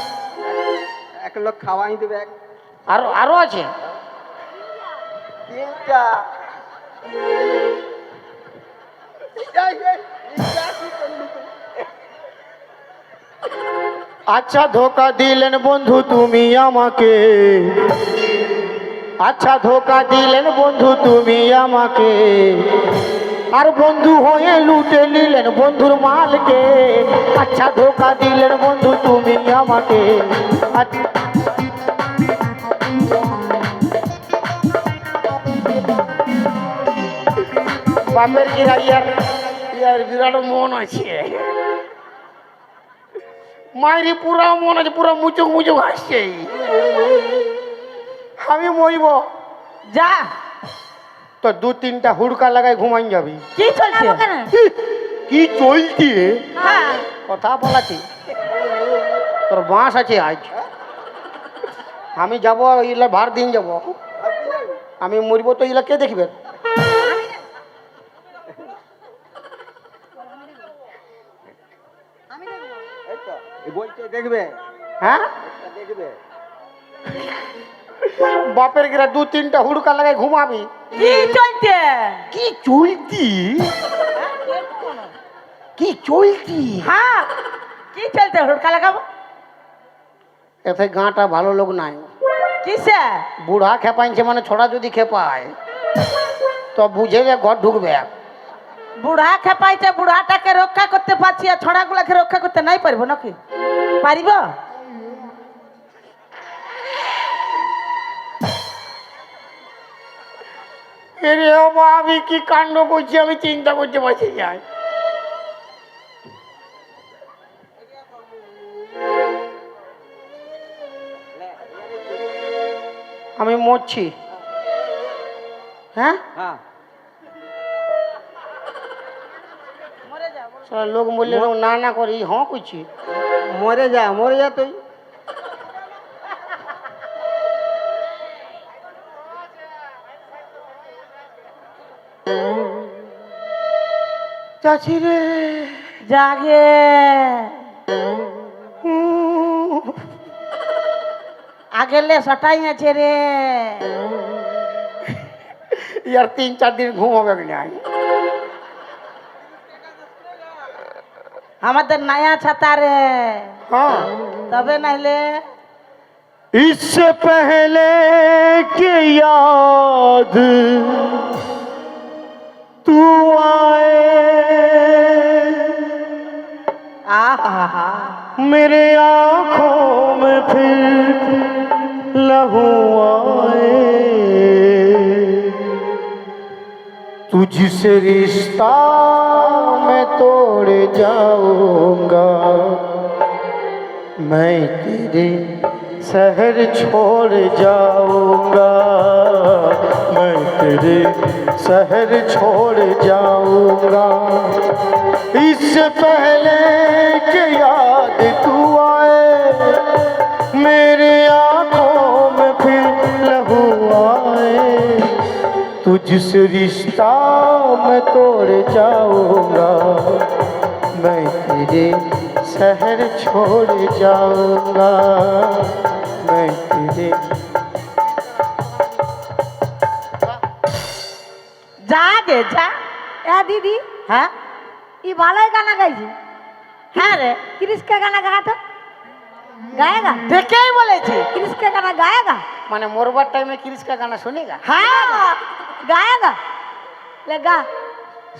এক লোক খাওয়াই দেবে। আরো আছে তিনটা। আচ্ছা ধোকা দিলেন বন্ধু তুমি আমাকে, আচ্ছা ধোকা দিলেন বন্ধু তুমি আমাকে, আর বন্ধু হয়ে লুটে নিলেন বন্ধুর মালকে। আচ্ছা ধোকা দিলেন বন্ধু তুমি আমাকে। বাপের গিরা ইয়ার বিরাট মন আছে, মায়েরই পুরা মন আছে, পুরা মুচুক আসছে। আমি মরিব। যা তো 2-3টা হুড়কা লাগাই ঘুমাই যাবি। কি চলছে? যাবো কেন? কি চলতি হ্যাঁ কথা বলাছি, তোর বাঁশ আছে আজ। আমি যাব, ইলা ভার দিন যাব। আমি মরব তো ইলা কে দেখবে? এই তো এই বলছে দেখবে, হ্যাঁ এটা দেখবে। বাপের গিরা 2-3টা হুড়কা লাগাই ঘুমাবি। কি চলছে? কি চলতি? কি চলতি? হ্যাঁ কি চলছে? হুড়কা লাগাবো এতে গাঁটা ভালো লোক নাই। কিসে? বুড়া খেপাইছে মানে ছোড়া যদি খেপায় তো বুঝে যে ঘর ঢুকবে। বুড়া খেপাইছে, বুড়াটাকে রক্ষা করতে পারছি আর ছড়াগুলাকে রক্ষা করতে নাই পারবো নাকি? পারিব? এরে বাবা, আমি কি কাণ্ড করছি আমি চিন্তা করতে পারছি যাই। আমি মরছি। হ্যাঁ হ্যাঁ সারা লোক বললে না না করি হ্যাঁ করছি। মরে যা তুই। চাচি রে জাগে আগেলে সটাই আছে রে। ইয়ার 3-4 দিন ঘুম হবে কি নাই? আমাদের নয়া ছাতা রে, हाँ তবে নাইলে इससे पहले के याद तू आए आहा मेरे आँखों में फिर लहू आए तुझसे रिश्ता मैं तोड़ जाऊंगा मैं तेरे शहर छोड़ जाऊंगा मैं तेरे शहर छोड़ जाऊंगा इससे पहले कि याद तू आए मेरे आँखों में फिर लहू आए तुझसे रिश्ता मैं तोड़ जाऊंगा मैं तेरे शहर छोड़ जाऊंगा मैं तेरे জাগে যা। এ দিদি, হ্যাঁ ই ভালোই গানা গাইছে। হ্যাঁ রে, क्रिस का गाना गा तो गाएगा? দেখেই বলেছি। क्रिस का गाना गाएगा? माने मोरबार टाइम में क्रिस का गाना सुनेगा हाँ गाएगा। ले गा।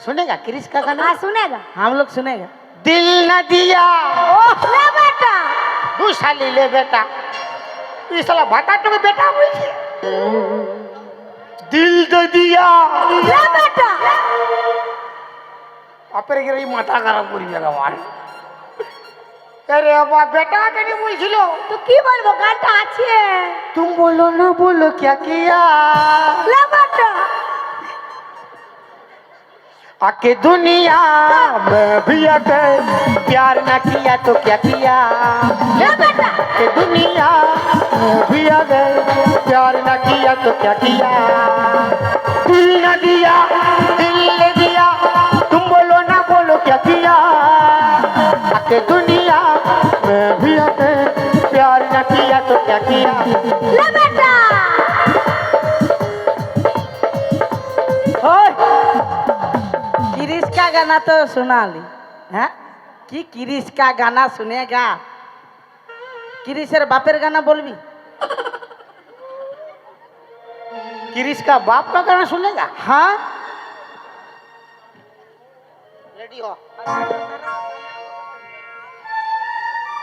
सुनेगा क्रिस का गाना हाँ सुनेगा। हम लोग सुनेगा। दिल न दिया ओह ले बेटा। दूसरी ले बेटा ये साला भाटा तो बेटा बोलছে दिल दे दिया ले बेटा। अपरे गिरे माथा খারাপ করি জায়গা মার अरे बाबा बेटा के नहीं बोलছিল तो की बोलबो गानটা আছে। तुम बोलो ना बोलो क्या किया ले बेटा। आके दुनिया में भी अगर प्यार ना किया तो क्या किया ले बेटा। के दुनिया में भी अगर प्यार ना किया तो क्या किया दिल न दिया दिल ले दिया तुम बोलो ना बोलो क्या किया आके दुनिया में भी अगर प्यार ना किया तो क्या किया ले बेटा। ओए क्रिस का गाना तो सुना ली। হ্যাঁ কি क्रिस का गाना सुनेगा? क्रिसের বাপের गाना बोलबी? क्रिस का बाप का गाना सुनेगा हाँ रेडी हो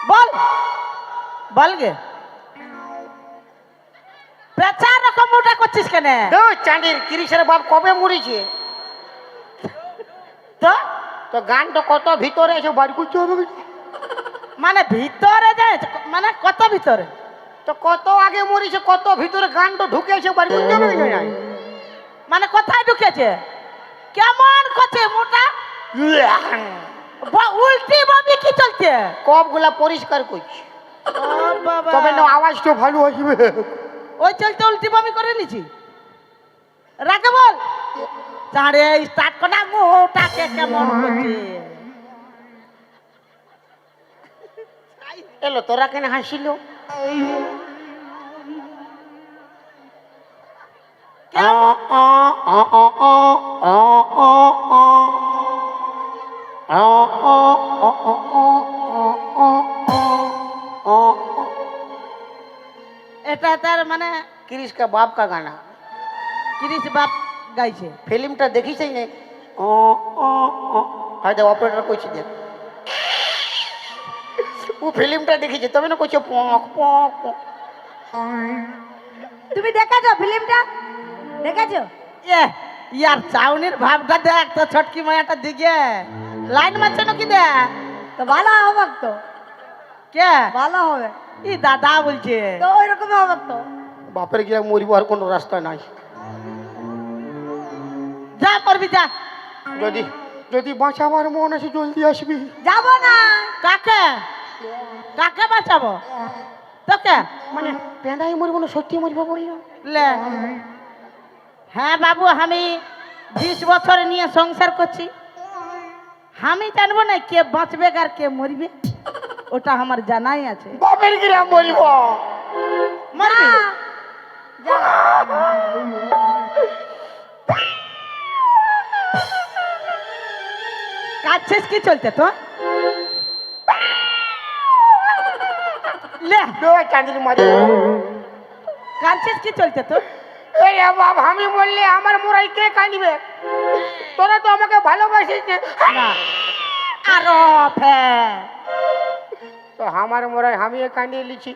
বল বল গে। পেঁচার রকম ওটা করছিস কেন? দো চাঁদির ক্রিসের বাপ কবে মরেছে তো তো গান তো কত ভিতরে এসে বাড়ি করতে হবে মানে ভিতরে যায় মানে কত ভিতরে? তো কত আগে মরেছে কত ভিতরে গান তো ঢুকে এসে বাড়ি করতে হবে কি না মানে কোথায় ঢুকেছে? কেমন করছে মোটা? উল্টি বমি কি চলছে? কপগুলা পরিষ্কার করছি, ও বাবা, তবে না আওয়াজটা ভালো আসবে। ওই চলতে উল্টি বমি করে নিছি। রাখে বল চাঁড়ে স্টার্ট করা মোটাকে কেমন করছে? এলো তোরা কেন হাসিল? এটা তার মানে क्रिश का बाप का गाना, ক্রিস বাপ গাইছে। ফিল্মটা দেখিস না? হয়তো অপারেটর কইছি দেখ, ও ফিল্মটা দেখিছে তবে না কইছে পক পক পক। তুমি দেখেছো ফিল্মটা? দেখেছো? ইয়ার চাউনির ভাবটা দেখ তো, ছটকি মায়াটা দিকে লাইন মারছে নাকি দেখ তো ভালো হবে তো, কে ভালো হবে ই দাদা বলছে। তো ওই রকম হবে তো। বাপের গিয়ে মরিব আর কোনো রাস্তা নাই। যা করবি যা। যদি যদি বাঁচাবার মন আছে জলদি আসবি। যাবো না। কাকে কাকে বাঁচাবো? তোকে? মানে পেঁদাই মরিব না সত্যি মরিব বলল? লে হ্যাঁ বাবু, আমি 20 বছর নিয়ে সংসার করছি, আমি জানবো না কে বাঁচবে আর কে মরবে, ওটা আমার জানাই আছে। বাপের গিয়ে মরিব। মরবি? কাজ শেষ কি চলছে তো? লে চাঁদির মারি কাজ শেষ কি চলছে তো? এই বাপ, আমি বললে আমার মোরাই কে কাঁদবে? তোরা তো আমাকে ভালোবাসিস না। আরো ফে তো আমার মোরাই আমি কাঁদিয়ে লিছি।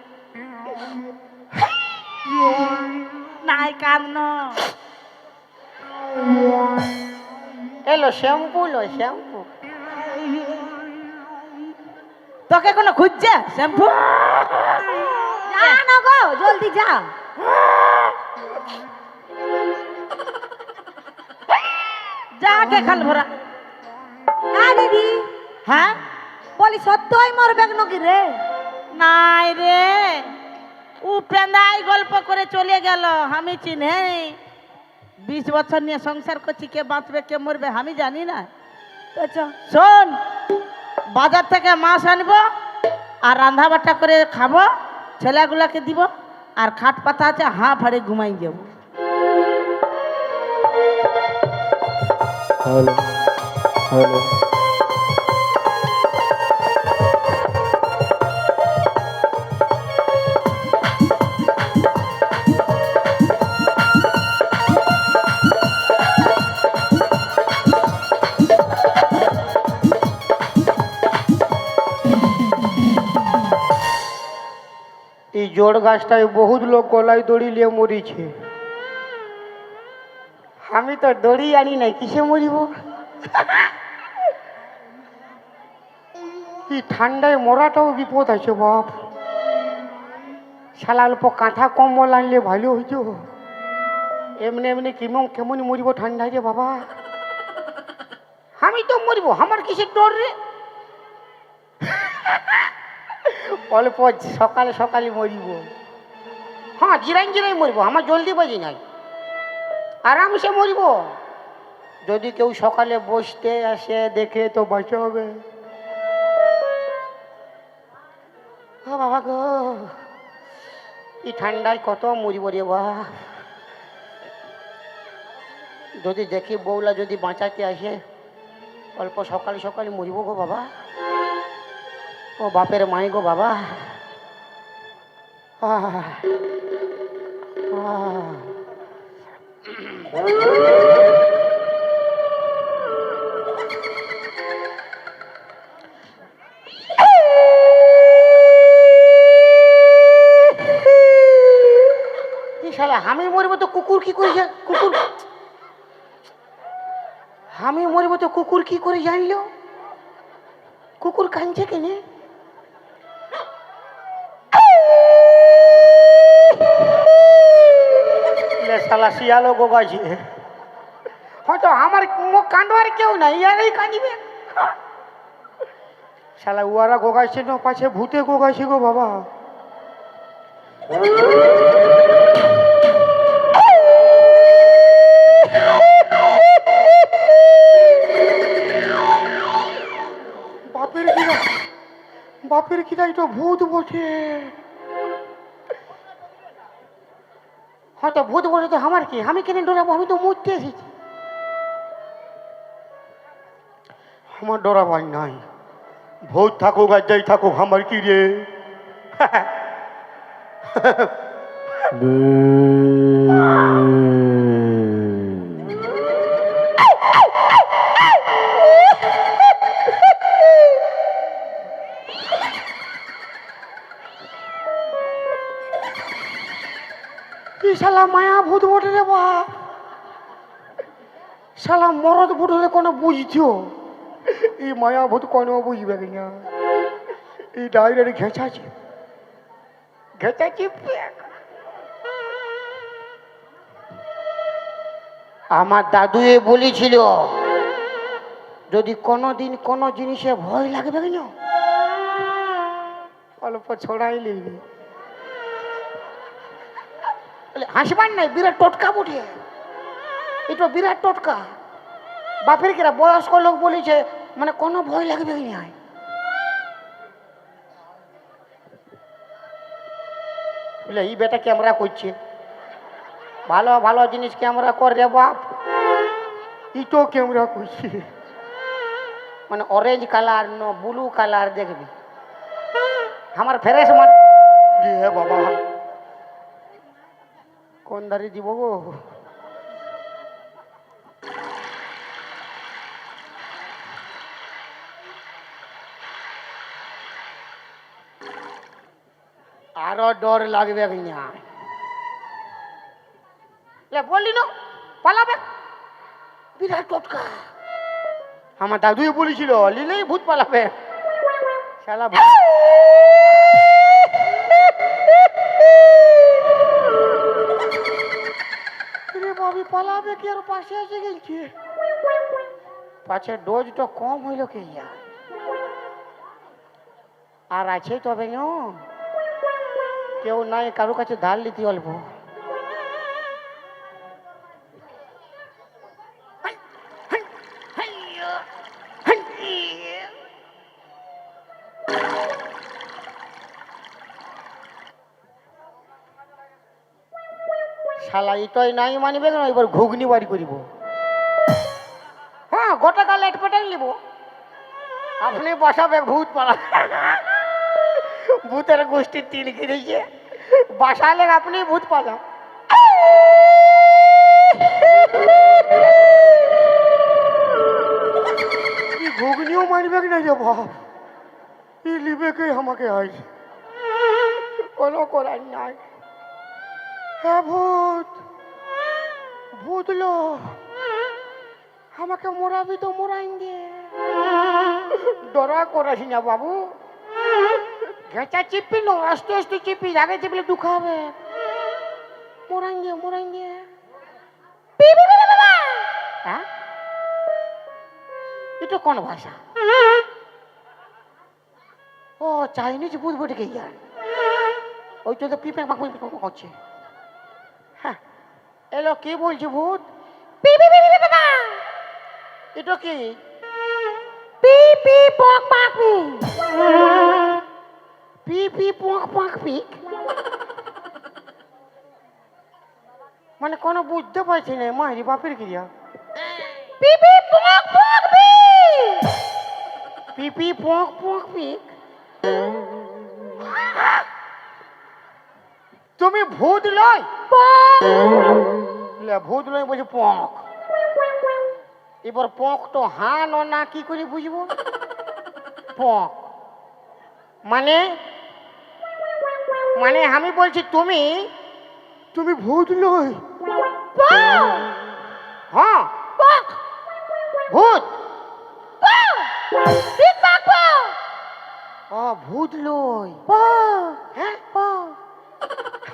নাই কান্ন এলো শ্যাম্পু, লো শ্যাম্পু। তোকে কোনো খুঁজছে শ্যাম্পু? যা না গো, জলদি যা। যা আগে খাল ভরা। না দিদি, হ্যাঁ বলি সত্যই মরবে নাকি রে? নাই রে, ও পেন্দাই গল্প করে চলে গেল, আমি চিনি। 20 বছর নিয়ে সংসার করছি, কে বাঁচবে কে মরবে আমি জানি না। আচ্ছা শোন, বাজার থেকে মাছ আনবো আর রান্না বাটা করে খাবো, ছেলেগুলাকে দিব, আর খাট পাতা আছে হাঁ ফাড়ে ঘুমাই যাব। হ্যালো হ্যালো এই জোড় গাছটায় বহুত লোক গলায় দড়ি নিয়ে মরিছে, আমি তো দড়ি আনি নাই, কিসে মরিব? এই ঠান্ডায় মরাটাও বিপদ আছে বাপ। শালা অল্প কাঁথা কম্বল আনলে ভালো হইতো। এমনি এমনি কেমন মরিব ঠান্ডায় রে বাবা। আমি তো মরিব, আমার কিসের ডর রে? অল্প সকালে সকালে মরিব। হ্যাঁ, জিরাই জিরাই মরিব, আমার জলদি বাজি নাই, আরামসে মরিব। যদি কেউ সকালে বসতে আসে দেখে তো বাঁচা হবে। ও বাবা গো, এই ঠান্ডায় কত মরিব রে বা। যদি দেখি বউলা যদি বাঁচাতে আসে, অল্প সকালে সকালে মরিব গো বাবা। ও বাপের মাই গো বাবা। আমি মরিব তো কুকুর কি করে কুকুর, আমি মরিব তো কুকুর কি করে জানলো? কুকুর কাঁদছে কেনে? শালা শিয়ালও গোগাছে। হয়তো আমার মুখ কান্দবার কেউ নাই, ইয়ারাই কাঁদিবে। শালা উয়ারা গোগাইছে না, পাছে ভূতে গোগাইছে গো বাবা। বাপের কিনা এটা ভূত বটে। হয়তো ভূত বটে তো আমার কি, আমি কেন ডরাবো? আমি তো মরতে এসেছি। আমার ডরাবার নাই, ভূত থাকুক আর যাই থাকুক আমার কি রে। শালা মায়া ভূত বটে রে বাপ। শালা মরদ ভূত হলে কোনো বুঝছো, এই মায়া ভূত কোনো বুঝবে না। এই ডাইরেক্ট ঘেঁচাছি ঘেঁচাছি। আমার দাদু বলেছিল, যদি কোনোদিন কোনো জিনিসে ভয় লাগবে না, অল্প ছড়াই নিবি। হাসিবার নাই, বিরাট টোটকা বটে, এটা বিরাট টোটকা। বাপের কিরা বয়স্ক লোক বলেছে, মানে কোনো ভয় লাগবে না। বলে এই বেটা ক্যামেরা করছে, ভালো ভালো জিনিস ক্যামেরা কর রে বাপ। ইটো ক্যামেরা করছে, মানে অরেঞ্জ কালার ন ব্লু কালার দেখবি। আমার ফ্রেশ মার বাবা, কোন ধারে দিব গো? আরো ডর লাগবে না। বললি না পালাবে, বিরাট টোটকা। আমার দাদু বলেছিল, লিলেই ভূত পালাবে। শালা ভাবি পালাবে কি, আর পাশে এসে গেছে। পাছে ডোজটা কম হইল কে, আর আছে তবে ন কেউ নাই, কারো কাছে ধার লিতে অল্প। শালা এটাই নাই মানিবে না, এবার ঘুগনি বাড়ি করিব। হ্যাঁ, গোটা কাল লাইট পেটাই নিব। আপনি বসাবে ভূত পালা, ভূতের গোষ্ঠীর তিল কিনেছে, বসালে আপনি ভূত পালা। ঘুগনিও মারবে না যে বাপ, ই লিবে কে আমাকে আজ, কোনো করার নাই। হ্যাঁ ভূত, ভূতলো আমাকে মোরাবি তো মোরাই দিয়ে, ডরা করাস না বাবু। ঘেঁচা চিপি নো, আস্তে আস্তে চিপি, আগে চিপলে দুখাবে। মোরাই দিয়ে মোরাই দিয়ে। হ্যাঁ, এটা কোন ভাষা? ও চাইনিজ ভূত বটে কে ইয়ার, ওই তো পিপে করছে। হ্যাঁ, এলো কি বলছে ভূত? এটা কি? পি পি পক পাক পি, পি পি পক পাক পিক, মানে কোনো বুঝতে পারছি না। মারি বাপের ক্রিয়া। পি পি পক পক পি, পি পি পক পক পিক। তুমি ভূত লয়, ভূত লয় বলছে পক। এবার পক তো হান না কি করে বুঝবো? পক মানে, মানে আমি বলছি তুমি, তুমি ভূত লয়। হ্যাঁ ভূত, ভূত লয়।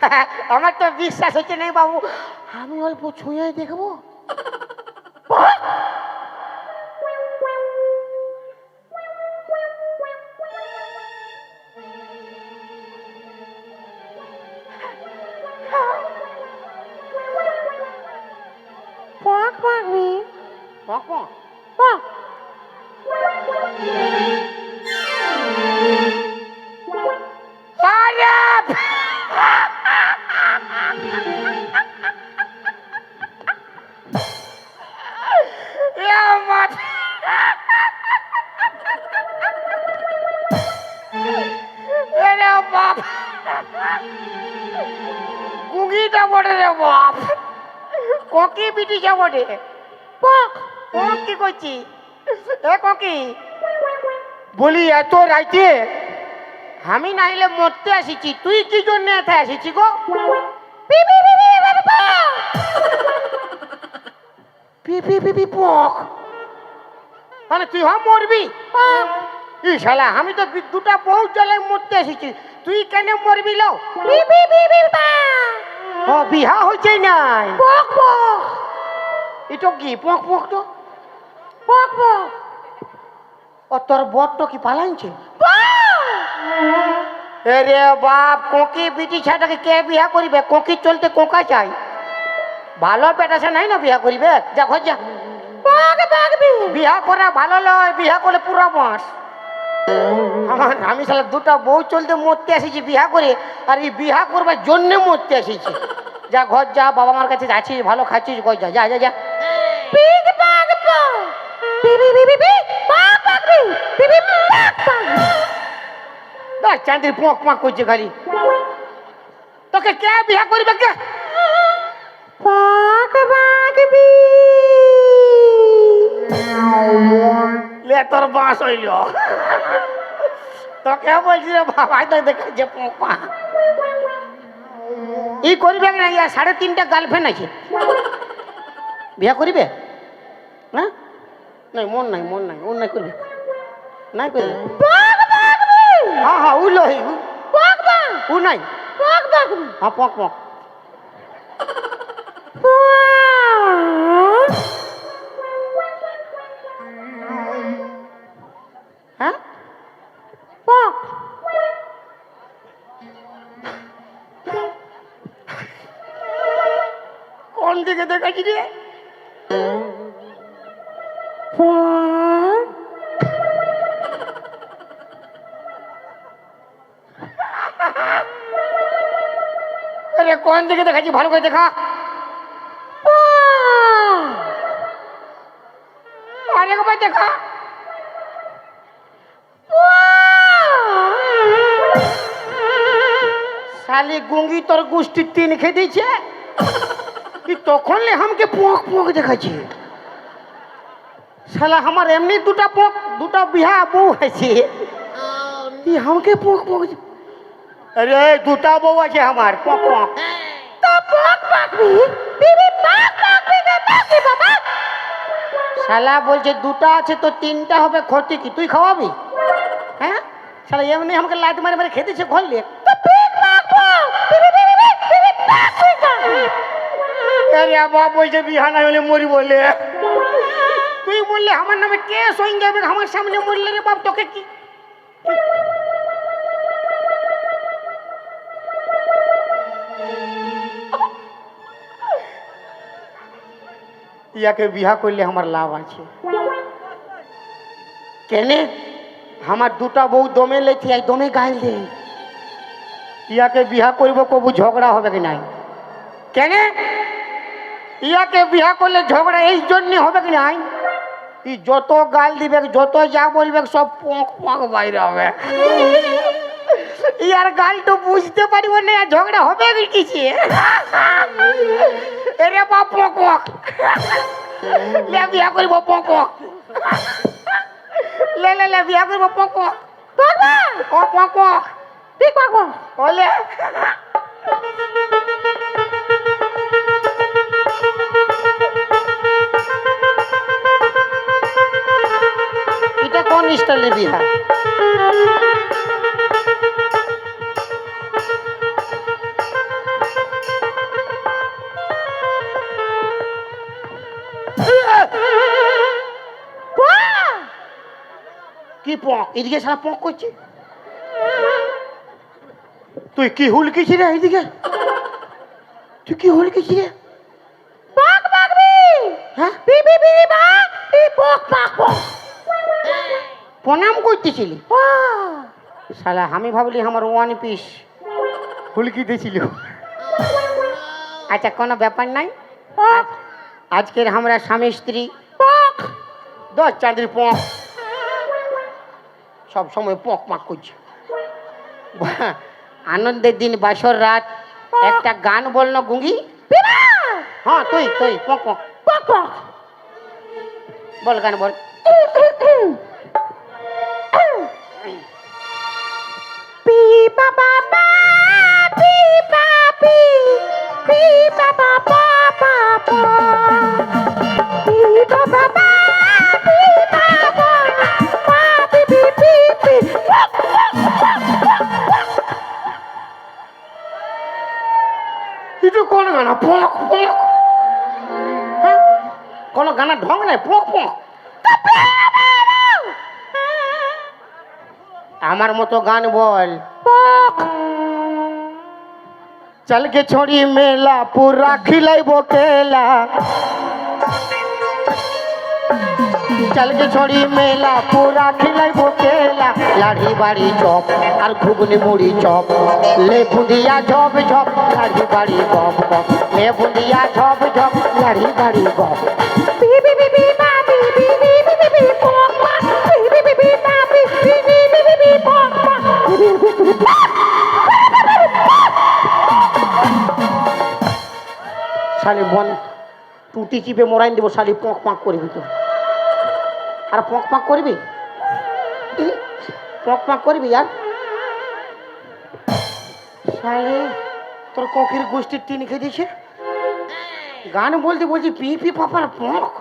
হ্যাঁ, আমার তো বিশ্বাস হচ্ছে না বাবু, আমি অল্প ছুঁয়ে দেখবো। বিটিটা বটে রে বাপ, ককি বিটিটা বটে। পক পক কি করছি এ ককি? বলি এত রাইতে আমি নাইলে মরতে আসিছি, তুই কি জন্য এতে আসিছি গো? পি পি পি পি পি পি পি পি পক, মানে তুই মরবি? ই শালা, আমি তো দুটা বউ জ্বালায় মরতে এসেছি, তুই কেন মরবি? লো ও বিহা হয়েছে নাই? পক পক, এটা কি পক পক? তো পক পক, ও তোর বর তো কি পালাইছে? রে বাপ, কোকি বিটি ছাটাকে কে বিয়া করিবে? কোকি চলতে কোকা চাই, ভালো পেটাছে নাই না বিয়া করিবে? যা ঘর যা, বিয়া করা ভালো লয়, বিয়া করে পুরা বাঁশ। আমি শালা দুটা বউ চলতে মরতে আসিছি বিয়া করে, আর এই বিয়া করবার জন্য মরতে আসিছি। যা ঘর যা, বাবা মার কাছে যাচ্ছিস, ভালো খাচ্ছিস, ঘর যা, যা যা যা। চাঁদের পোঁক পাক করছে খালি, তোকে কে বিয়া করিবে? কে লে তোর বাঁশ হইল, তোকে বলছি রে বাবা, দেখাচ্ছে পোঁকা। ই করিবে না, ইয়া 3.5টা গার্লফ্রেন্ড আছে, বিয়া করিবে? হ্যাঁ নাই, মন নাই, মন নাই, মন নাই করবে, নাই করবে। হ্যাঁ হ্যাঁ, উলো উ নাই, হ্যাঁ পক পক। হ্যাঁ পক, কোন দিকে দেখাচ্ছি রে? আরে কোন দিকে দেখাচ্ছি, ভালো করে দেখা। আরেকবার দেখা। শালি গুঙ্গি তোর গোষ্ঠী 3 খেয়ে দিয়েছে, তখন আমাকে পোঁক পোঁক দেখাচ্ছে। শালা আমার এমনি দুটা পোঁক, দুটা বিহা বউ আছে, আমাকে পোঁক পোঁক। আরে দুটা বউ আছে আমার, পোঁক পোঁক। শালা বলছে দুটা আছে তো 3টা হবে, ক্ষতি কি? তুই খাওয়াবি? হ্যাঁ শালা এমনি আমাকে লাইট মারে মারে খেতেছে ঘরলে। বাপ বলছে বিহা না হলে মরি বলে, তুই বললে আমার নামে কে সইন যাবে? আমার সামনে মরলে রে বাপ, তোকে কি? ইয়াকে বিহা করলে আমার লাভ আছে কেনে? আমার দুটা বউ দমে লেছি, এই দমে গাইল দে। ইয়াকে বিহা করব, কবু ঝগড়া হবে কি নাই? কেনে ইয়াকে বিহা করলে ঝগড়া এই জন্য হবে কি নাই? ই যত গাল দিবে, যত যা বলবে, সব পোঁক পোঁক বাইরে হবে। ইয়ার গাল তো বুঝতে পারিব না, ঝগড়া হবে কিছু। এরে বাপ পোঁক পোঁক, লে বিয়া করব পোঁক পোঁক, লে লে লে বিয়া করব পোঁক পোঁক, ও পোঁক পোঁক, ঠিক পোঁক পোঁক বলে। এটা কোন স্টাইলের বিহা? কি পক? এদিকে সারা পক করছে। তুই কি হুলকিছি রে? এইদিকে তুই কি হুলকিছি রে? হ্যাঁ প্রণাম করতেছিলি? শালা আমি ভাবলি আমার 1 পিস হুলকি দিয়েছিল। আচ্ছা কোনো ব্যাপার নাই, আজকের আমরা স্বামী স্ত্রী 10 চাঁদের পক, সব সময় পক পাক করছে। আনন্দের দিন, বাসর রাত, একটা গান বল না গুঙ্গি। পিপা হ্যাঁ তুই তুই পক পক পক পক বল গান বল। পিপা বাবা পিপা পি পিপা বাবা বাবা পিপা বাবা পিপা বাবা পি পি পি এটা কোন গানা পক পক? হ্যাঁ কোন গানা ঢং নাই পক পক। আমার মতো গান বল। चल के छोड़ी मेला पूरा खिलाइबो केला। चल के छोड़ी मेला पूरा खिलाइबो केला। लाठी बाड़ी चौप और घुगनी मुड़ी चौप ले बुंदिया झप झप लाठी बाड़ी गप गप ले बुंदिया झप झप लाठी बाड़ी गप। पी पी पी पी पा पी पी पी पी पी पी पॉक पॉक पी पी पी पी पा पी पी पी पी पी पी पॉक पॉक पी पी पी पी पी শালি বন টুটি চিপে মরাইন দেবো শালি পক পাক করবি তো। আর পক পাক করবি পক পাক করবি আর শালি তোর ককির গোষ্ঠীর টিন খেয়ে দিয়েছে। গান বলতে বলছি পি পি পাপার পক।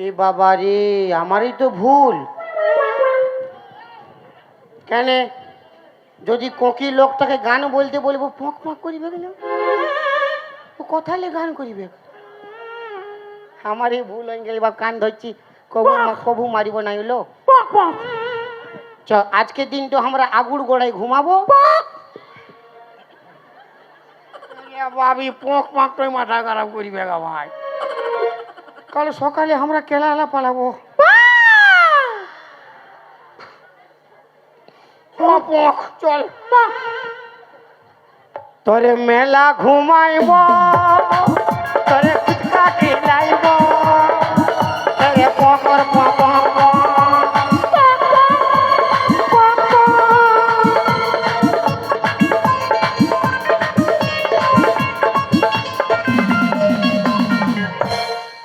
এ বাবা রে আমারই তো ভুল। কেন যদি কোকি লোকটাকে গান বলতে বলবো পক পক করিবে কেন? ও কোথালে গান করিবে? আমারই ভুল হয়ে গেল বা কান ধরছি কবু কবু মারিব না হলো। চ আজকের দিন তো আমরা আগুর গোড়ায় ঘুমাবো। ভাবি পক পাক তো মাথা খারাপ করিবে গা ভাই। কাল সকালে আমরা কেলা পালাবো। চল তোরে মেলা ঘুমাইব তোরে ফুচকা খিলাইব তোরে পকর পক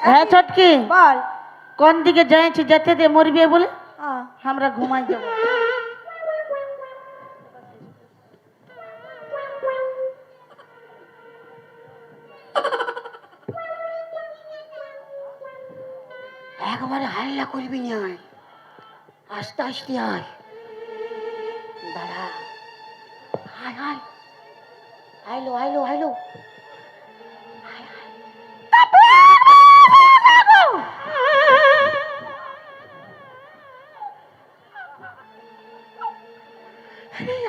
হ্যাঁ ছটকি বল। কোন দিকে যাইছি যেতে দে মরবে বলে হ্যাঁ। আমরা ঘুমাই যাব। একবারে হাল্লা করবি না, আস্তে আস্তে আয়। দাঁড়া আয় আয় আইলো আইলো আইলো।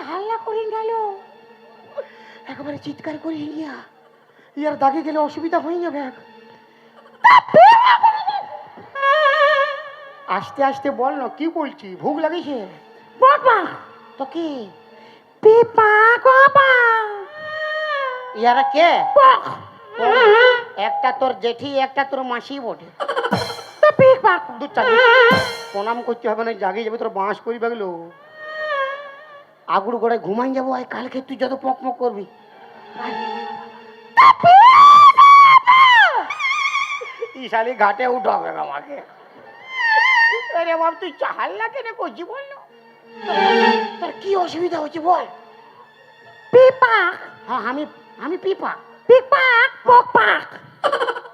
হাল্লা করে গেল একেবারে চিৎকার করে গিয়া ইয়ার দাগে গেলে অসুবিধা হয়ে যাবে। আস্তে আস্তে বল না কি বলছি, ভুক লাগিছে তো কি? ইয়ারা কে? একটা তোর জেঠি একটা তোর মাসি বটে। প্রণাম করতে হবে না, জাগে যাবে তোর বাঁশ করি বাগলো আগুর গোড়ায় ঘুমাই যাবো। আয় কালকে তুই যত পক পক করবি। শালি ঘাটে উঠাবে আমাকে। আরে বাপ তুই হাল্লা কেন করছি বল না, তোর কি অসুবিধা হচ্ছে বল? পিপাক হ্যাঁ আমি পিপা পিপাক পক পাক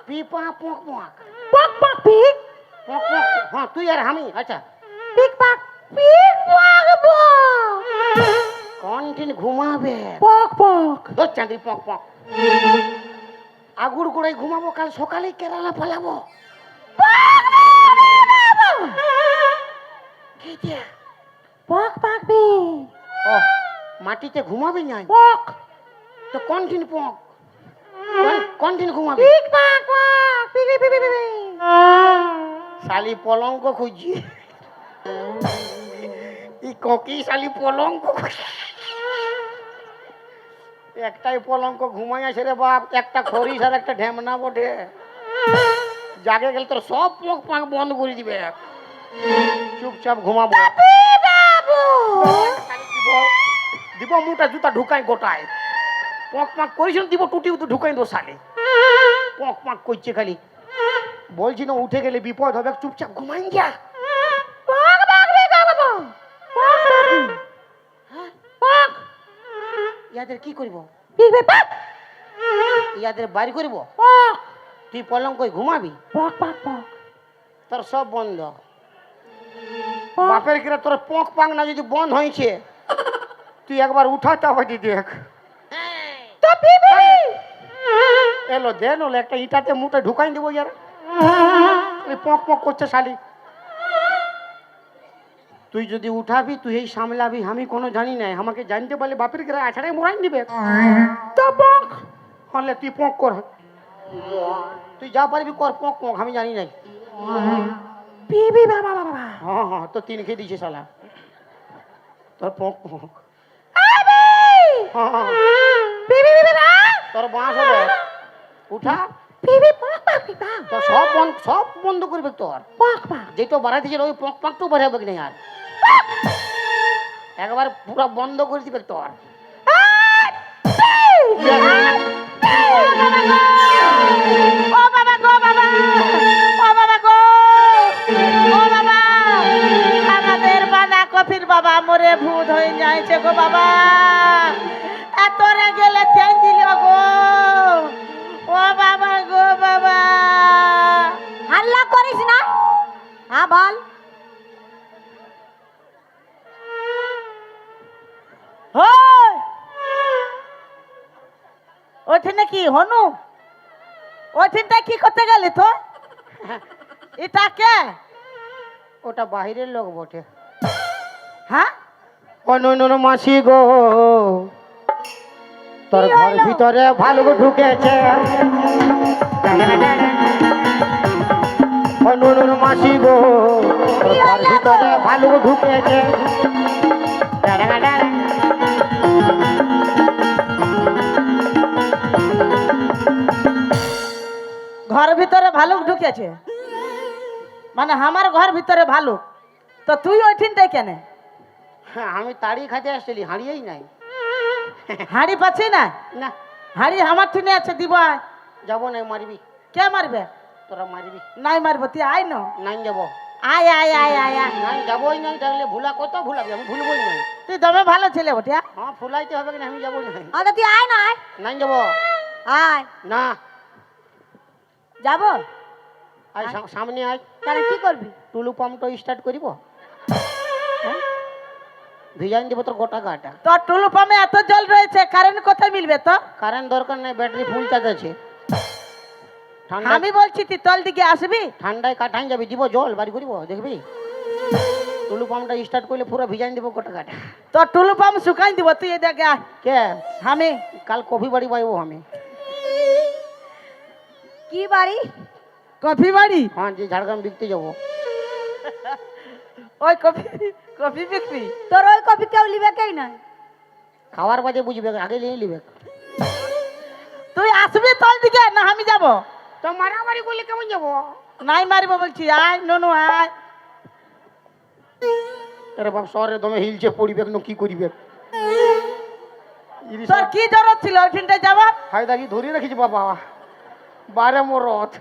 পিপা পক পক পক পাক পিক পক পক। হ্যাঁ তুই আর আমি। আচ্ছা পিক পাক পিক পাক কন্টিন ঘুমাবে পক পক তোর চাঁদি পক পক। আগুর গোড়ায় ঘুমাবো, কাল সকালে কেরালা পালাবো। পক পাক পি ও মাটিতে ঘুমাবি না পক তো কন্টিন পক কন্টিন ঘুমাবি। পিক পাক পাক পিক পিক পিক পিক শালি পলঙ্ক খুঁজছি ই ককি শালি পলঙ্ক একটাই পলঙ্ক ঘুমাই আছে রে বাপ, একটা খরিস আর একটা ঢেমনা বটে। জাগে গেলে তোর সব পক পাক বন্ধ করে দিবে, চুপচাপ ঘুমাবো। মুটা জুতা ঢুকাই গোটায় পক পাক করিস না, দিব টুটি তো ঢুকাই দো সালে পক পাক করছে খালি। বলছি না উঠে গেলে বিপদ হবে, চুপচাপ ঘুমাই যা। ইয়াদের কি করিব, ইয়াদের বাড়ি করিব। তুই পলং কই ঘুমাবি, তোর সব বন্ধ। বাপের কিরা তোর পক পাক না যদি বন্ধ হয়েছে, তুই একবার উঠা চাপাটি দেখ। এলো দে নলে একটা ইটাতে মুটে ঢুকাই দেবো ইয়ার। পক পক করছে শালি। তুই যদি উঠাবি তুই এই সামলাবি, আমি কোনো জানি নাই। আমাকে জানতে পারলে বাপের কিরা আছাড়াই মোড়াই দিবে। হলে তুই পক কর, তুই যা পারবি কর পক পক, আমি জানি নাই। হ্যাঁ হ্যাঁ তো 3 খেয়ে দিয়েছে শালা তোর পক পক। তোর বাঁশ হবে উঠা, তোর সব বন্ধ করবে। তোর যেটা বাড়াই দিয়েছিল ওই পক পাকটাও বাড়াবে না আর, একবার পুরো বন্ধ করে দিবে তোর। ও বাবা গো বাবা, ও বাবা গো, ও বাবা, আমাদের বাঁধাকপির বাবা মরে ভূত হয়ে যাইছে গো বাবা। এত রে গেলে চেন দিল গো, ও বাবা গো বাবা। হাল্লা করিস না, হ্যাঁ বল। ওইখানে কি হনু, ওইখানটা কি করতে গেলি তো? এটা কে? ওটা বাহিরের লোক বটে। হ্যাঁ অনুনুর মাসি গো, তোর ঘর ভিতরে ভালুক ঢুকেছে। অনুনুর মাসি গো, তোর ঘর ভিতরে ভালুক ঢুকেছে। ঘর ভিতরে ভালুক ঢুকেছে মানে আমার ঘর ভিতরে ভালুক, তো তুই ওইখানটাই কেন? হ্যাঁ, আমি তাড়ি খাইতে আসছিলি, হারিয়েই নাই। হাঁড়ি পাচ্ছি না, না হাঁড়ি আমার ঠিনে আছে, দিব আয়। যাবো নাই, মারবি কে মারবে? তোরা মারবি। নাই মারবো, তুই আয় না। নাই যাবো, আয় আয় আয় আয় আয়। নাই যাবোই নাই। দেখলে ভুলা কত ভুলাবি, আমি ভুলবই নাই। তুই দমে ভালো ছেলে বটে। হ্যাঁ ফুলাইতে হবে কিনা, আমি যাবোই নাই। আচ্ছা তুই আয় না, আয় নাই যাবো আয়, না, যাবো। আয় সামনে আয়। তাহলে কি করবি? টুলু পাম্পটা স্টার্ট করিব, ভিজাইন দেবো তোর গোটা গাটা। তোর টুলু পাম্পে এত জল রয়েছে, কারেন্ট কোথায় মিলবে তো? কারেন্ট দরকার নাই, ব্যাটারি ফুল চার্জ আছে। ঠান্ডা আমি বলছি তুই তল দিকে আসবি। ঠান্ডায় কাটাই যাবি, দিব জল বাড়ি করিব, দেখবি টুলু পাম্পটা স্টার্ট করলে পুরো ভিজাইন দেবো গোটা গাটা। তোর টুলু পাম্প শুকাই দিব, তুই এদিকে আয়। কে? আমি কাল কফি বাড়ি পাইবো আমি। কি বাড়ি? কফি বাড়ি? হ্যাঁ, যে ঝাড়গ্রাম বিকতে যাবো। ওই কফি কফি বিক্রি? তোর ওই কপি কেউ লিবে কেই নাই। খাওয়ার বাজে বুঝবে, আগে নিয়ে নিবে। তুই আসবি তল দিকে না আমি যাব? তো মারামারি করলে কেমন যাবো? নাই মারিব বলছি, আয় ননু আয়। আরে বাপ শহরে দমে হিলছে, পড়িবে না কি করিবে। তোর কি জরুরত ছিল ওইখানটায় যাবার? ফায়দা কি ধরে রেখেছি বাবা, বারে মরত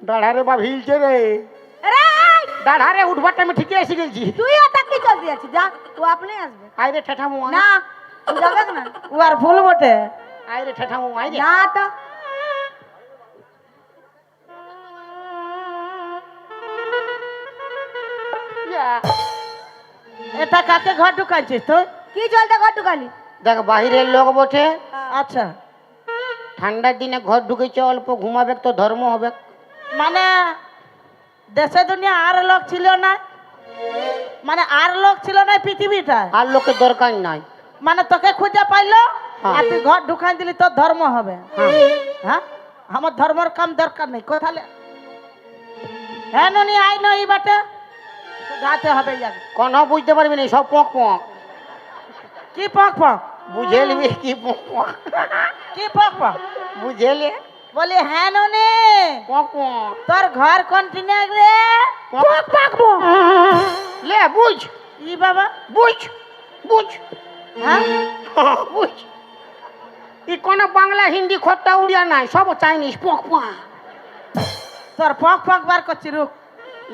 দাঁড়ারে বাপ হিলছে রে। আরে আয়, দাঁড়ারে উঠবার টাইমে ঠিকই এসে গেছি। তুইও তা কি চলতে যাচ্ছিস? যা, ও আপনি আসবে। আয় রে ঠেঠামু, না তুই যাবে না। ও আর ভুল বটে। আয় রে ঠেঠামু, আয় রে। না তো ইয়া, এটা কাকে ঘর ঢুকাইছিস তুই? কি চলতে ঘর ঢুকালি? দেখ বাহিরের লোক বটে, আচ্ছা, ঠান্ডার দিনে ঘর ঢুকেছে, অল্প ঘুমাবে তো ধর্ম হবে। মানে দেশে দুনিয়া আর লোক ছিল না, মানে আর লোক ছিল না পৃথিবীটা, আর লোকের দরকার নাই। মানে তোকে খুঁজে পাইলো হ্যাঁ। আর তুই ঘর ঢুকাই দিলি, তোর ধর্ম হবে? হ্যাঁ, হ্যাঁ, আমার ধর্মের কাম দরকার নেই কোথালে। হ্যাঁ ননি আই না এই বাটে যাতে হবে। যাবে কোনো বুঝতে পারবি না, সব পক পক। কি পক পক? বুঝে নিবি কি পক পক, কি পক পক? বুঝে লে বলি হ্যাঁ ননি পক পক। তোর ঘর কোনটিনে রে? পক পক লে বুঝ, ই বাবা বুঝ। বুঝ হ্যাঁ বুঝ ই কোনো বাংলা হিন্দি খট্টা উড়িয়া নাই সব চাইনিজ পক পা তোর পক পক বার করছি রুক।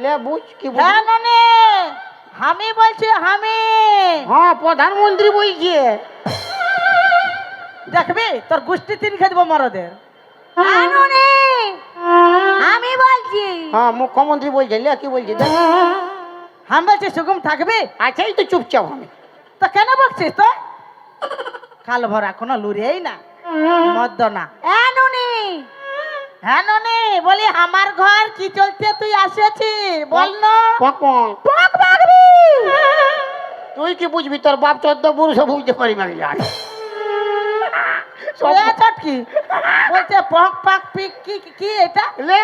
লে বুঝ কি বুঝ হ্যাঁ ননি আমি বলছি আমি। হ্যাঁ প্রধানমন্ত্রী বলছে দেখবি তোর গোষ্ঠী তিন খেয়ে দেবো মরদের। আনুনি আমি বলছি হ্যাঁ মুখ্যমন্ত্রী বলছে লে কি বলছে দেখ। আমি বলছি সুগম থাকবি। আচ্ছা এই তো চুপচাপ আমি তো কেন বকছিস তো? কাল ভরা কোনো লুরিয়েই না মদ্য না। আনুনি হ্যাঁ ননি বলি আমার ঘর কি চলছে তুই আসেছি বল না। পক পক পক পাকবি। তুই কি বুঝবি তোর বাপ 14 পুরুষ বুঝতে পারিবে না জানি সব এ চটকি বলছে পক পাক পিক কি কি এটা? লে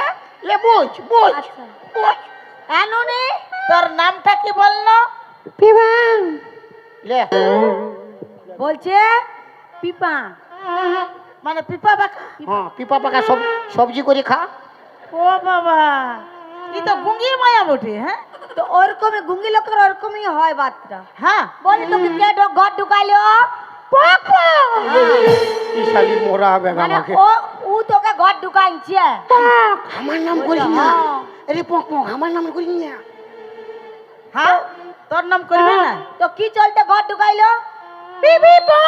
লে বুঝ বুঝ আচ্ছা। বুঝ আনুনি তোর নামটা কি বল না? পিপাং লে বলছে পিপা মানে পিপা বাকা। হ্যাঁ পিপা পাকা সব সবজি করে খা ও বাবা ই তো গুঙ্গি মায়া বটে। হ্যাঁ তো ওরকমই গুঙ্গি লোকের ওরকমই হয় বাতটা হ্যাঁ বলি তোকে কে ঘর ঢুকাইলো কি শালি মোরা হবে মানে আমাকে ও তোকে ঘর ঢুকাইছে আমার নাম করিস না হ্যাঁ। আরে পক পক আমার নাম করিস না হ্যাঁ তোর নাম করবি না? তো কি চলতে ঘর ঢুকাইলো বিবি পা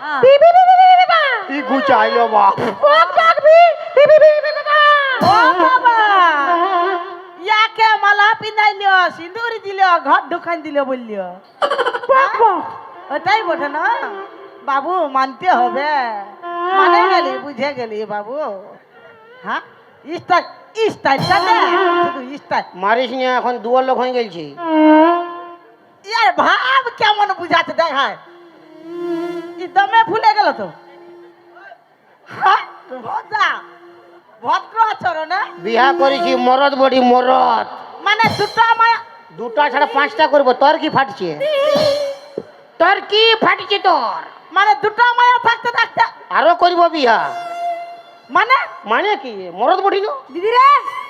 হ্যাঁ। বিবি বিবি বিবি পা কি গুচাইলো বাপ পক পাকবি বিবি বিবি পা। ও বাবা ইয়াকে মালা পিনাইলিও সিঁদুর দিল ঘর ঢুকান দিল বললিও। ওটাই বটে না বাবু মানতে হবে। মানে গেলি বুঝে গেলি বাবু। হ্যাঁ স্টাইল স্টাইলটা দে শুধু স্টাইল। মারিস না এখন দুয়ার লোক হয়ে গেছি ইয়ার ভাব কেমন বুঝাতে দেখায় ই দমে ফুলে গেল তো। হ্যাঁ, ভদ্রা ভদ্র আচরণ না বিয়া করেছি মরদ বডি মরদ মানে দুটো মায়া দুটা ছাড়া 5টা করবো তোর কি ফাটছে তোর কি ফাটছে তোর মানে দুটো মায়া থাকতে থাকতে আরো করব বিয়া মানে মানে কি মরদ বডি নো দিদি রে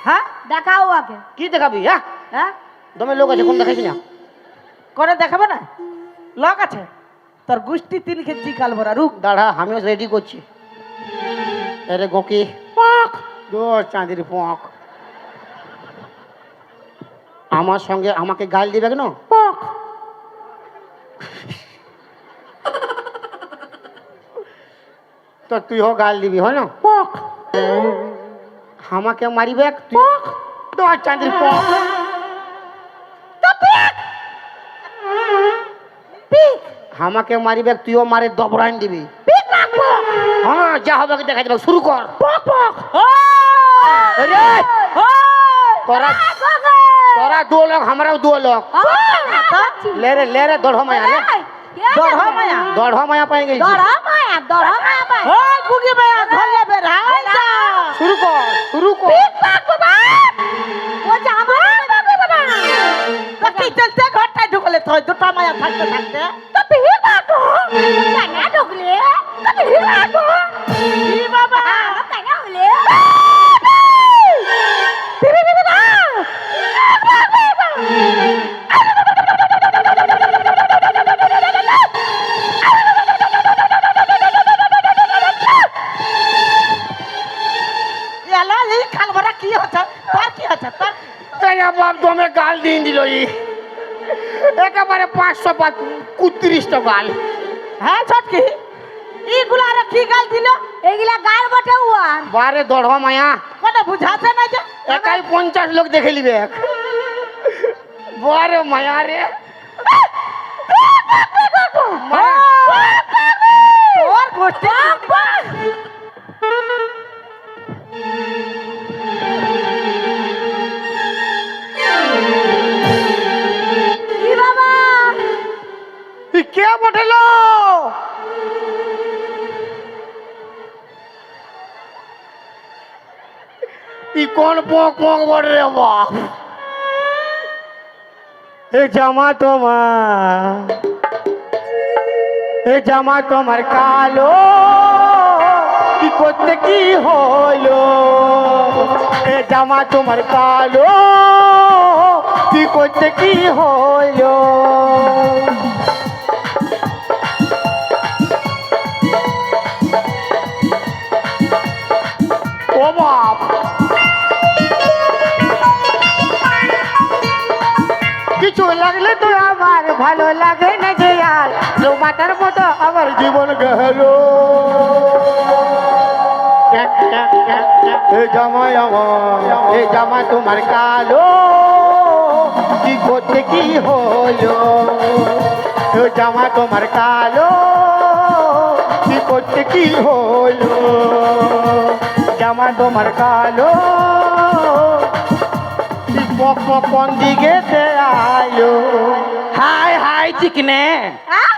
হ্যাঁ দেখাও আগে কি দেখাবি হ্যাঁ হ্যাঁ দমে লোক আছে কোন দেখাইছি না করে দেখাবো না লোক আছে তোর গোষ্ঠী তিন খেয়েছি কাল ভরা রুক। দাঁড়া আমিও রেডি করছি আরে গোকি পক দো চাঁদির পক আমার সঙ্গে আমাকে গাল দিবে কেন পক তো তুইও গাল দিবি হয় না পক আমাকে মারিবে পক দো চাঁদির পক আমাকে মারিবে তুইও মারে দবরাইন দিবি হ্যাঁ যা হবে দেখা যাবে শুরু কর अरे तोरा तोरा 2 लोग हमारा 2 लोग ले रे दौड़ो माया ले দড় মায়া दौड़ो माया पाए गई দড়া মায়া পায় ও গুগি মায়া ঘর লেবে রাই যা शुरू कर ও যা আমার বাবা তো কি চলতে ঘরটা ঢুকলে তো দুটো মায়া থাকতে থাকতে তো পিহি কাটো কানা ঢুকলে তো পিহি কাটো কি বাবা কানা হলে এলা এই খাল ভরা কি হচ্ছে তোর কি হচ্ছে তোর तेरा बाप तो हमें गाल दी दिलो ये একেবারে 532 টা গাল হ্যাঁ ছটকি এইগুলা আর কি গাল দিল এগুলা গাল বটে উয়ার বারে দৌড়ো মায়া কোনে বুঝাতে না যে একাই 50 লোক দেখে লিবে বারে মায়া রে তোর গোষ্ঠী কি বাবা কে বটেলো ই কোন পক পক বড় রে বাপ এ জামা তোমার কালো কি করতে কি হলো এ জামা তোমার কালো কি করতে কি হলো ভালো লাগে না যে আর মাতার মতো আমার জীবন গেল এ জামাই আমার এই জামা তোমার কালো কি করতে কি হলো এই জামা তোমার কালো কি করতে কি হলো জামা তোমার কালো কি কোন দিকে আयो हाय हाय चिकने हाँ?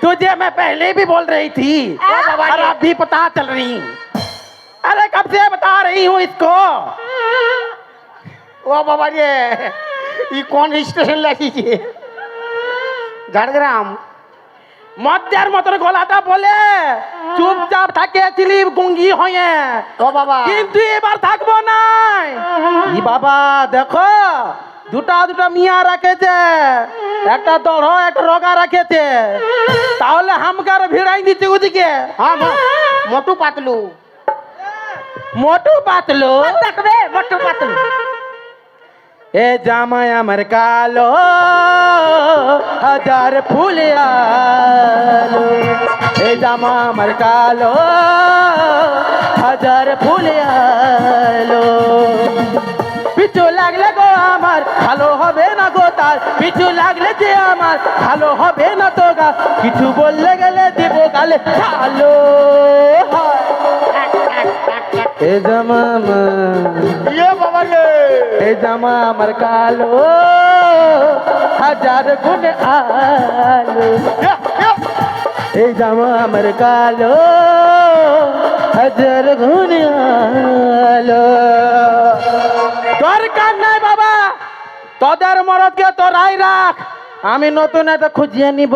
तुझे मैं पहले भी बोल रही थी और अब भी पता चल रही अरे कब से बता रही हूँ इसको ও বাবা রে ই কোন স্টেশন লাগিয়েছে ঝাড়গ্রাম মদ্যের মতন গলাটা বলে চুপচাপ থাকিয়েছিলি গুঙ্গি হয়ে ও বাবা কিন্তু এবার থাকবো না ই বাবা দেখো দুটা দুটা মিয়া রাখেছে একটা দড় একটা রগা রাখেছে তাহলে হামকার ভিড়াই দিচ্ছে ওদিকে হ্যাঁ মোটু পাতলু মোটু পাতলো দেখবে মোটু পাতলু এ জামাই আমার কালো হাজার ফুল আলো এ জামা আমার কালো হাজার ফুল আলো পিছু লাগলে গো আমার ভালো হবে না গো তার পিছু লাগলে যে আমার ভালো হবে না তো গা কিছু বললে গেলে দিব গালে ভালো এ জামা ইয়ে বাবা রে এই জামা আমার কালো হাজার গুণ আলো এই জামা আমার কালো হাজার গুণ আলো দরকার নাই বাবা তোদের মরদকে তোরাই রাখ আমি নতুন একটা খুঁজিয়ে নিব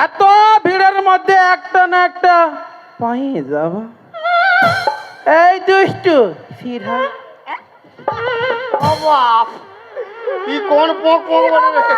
এত ভিড়ের মধ্যে একটা না একটা পাই যাব এই দুষ্টু সিরা ও বাপ ই কোন পোক পোক বলে রে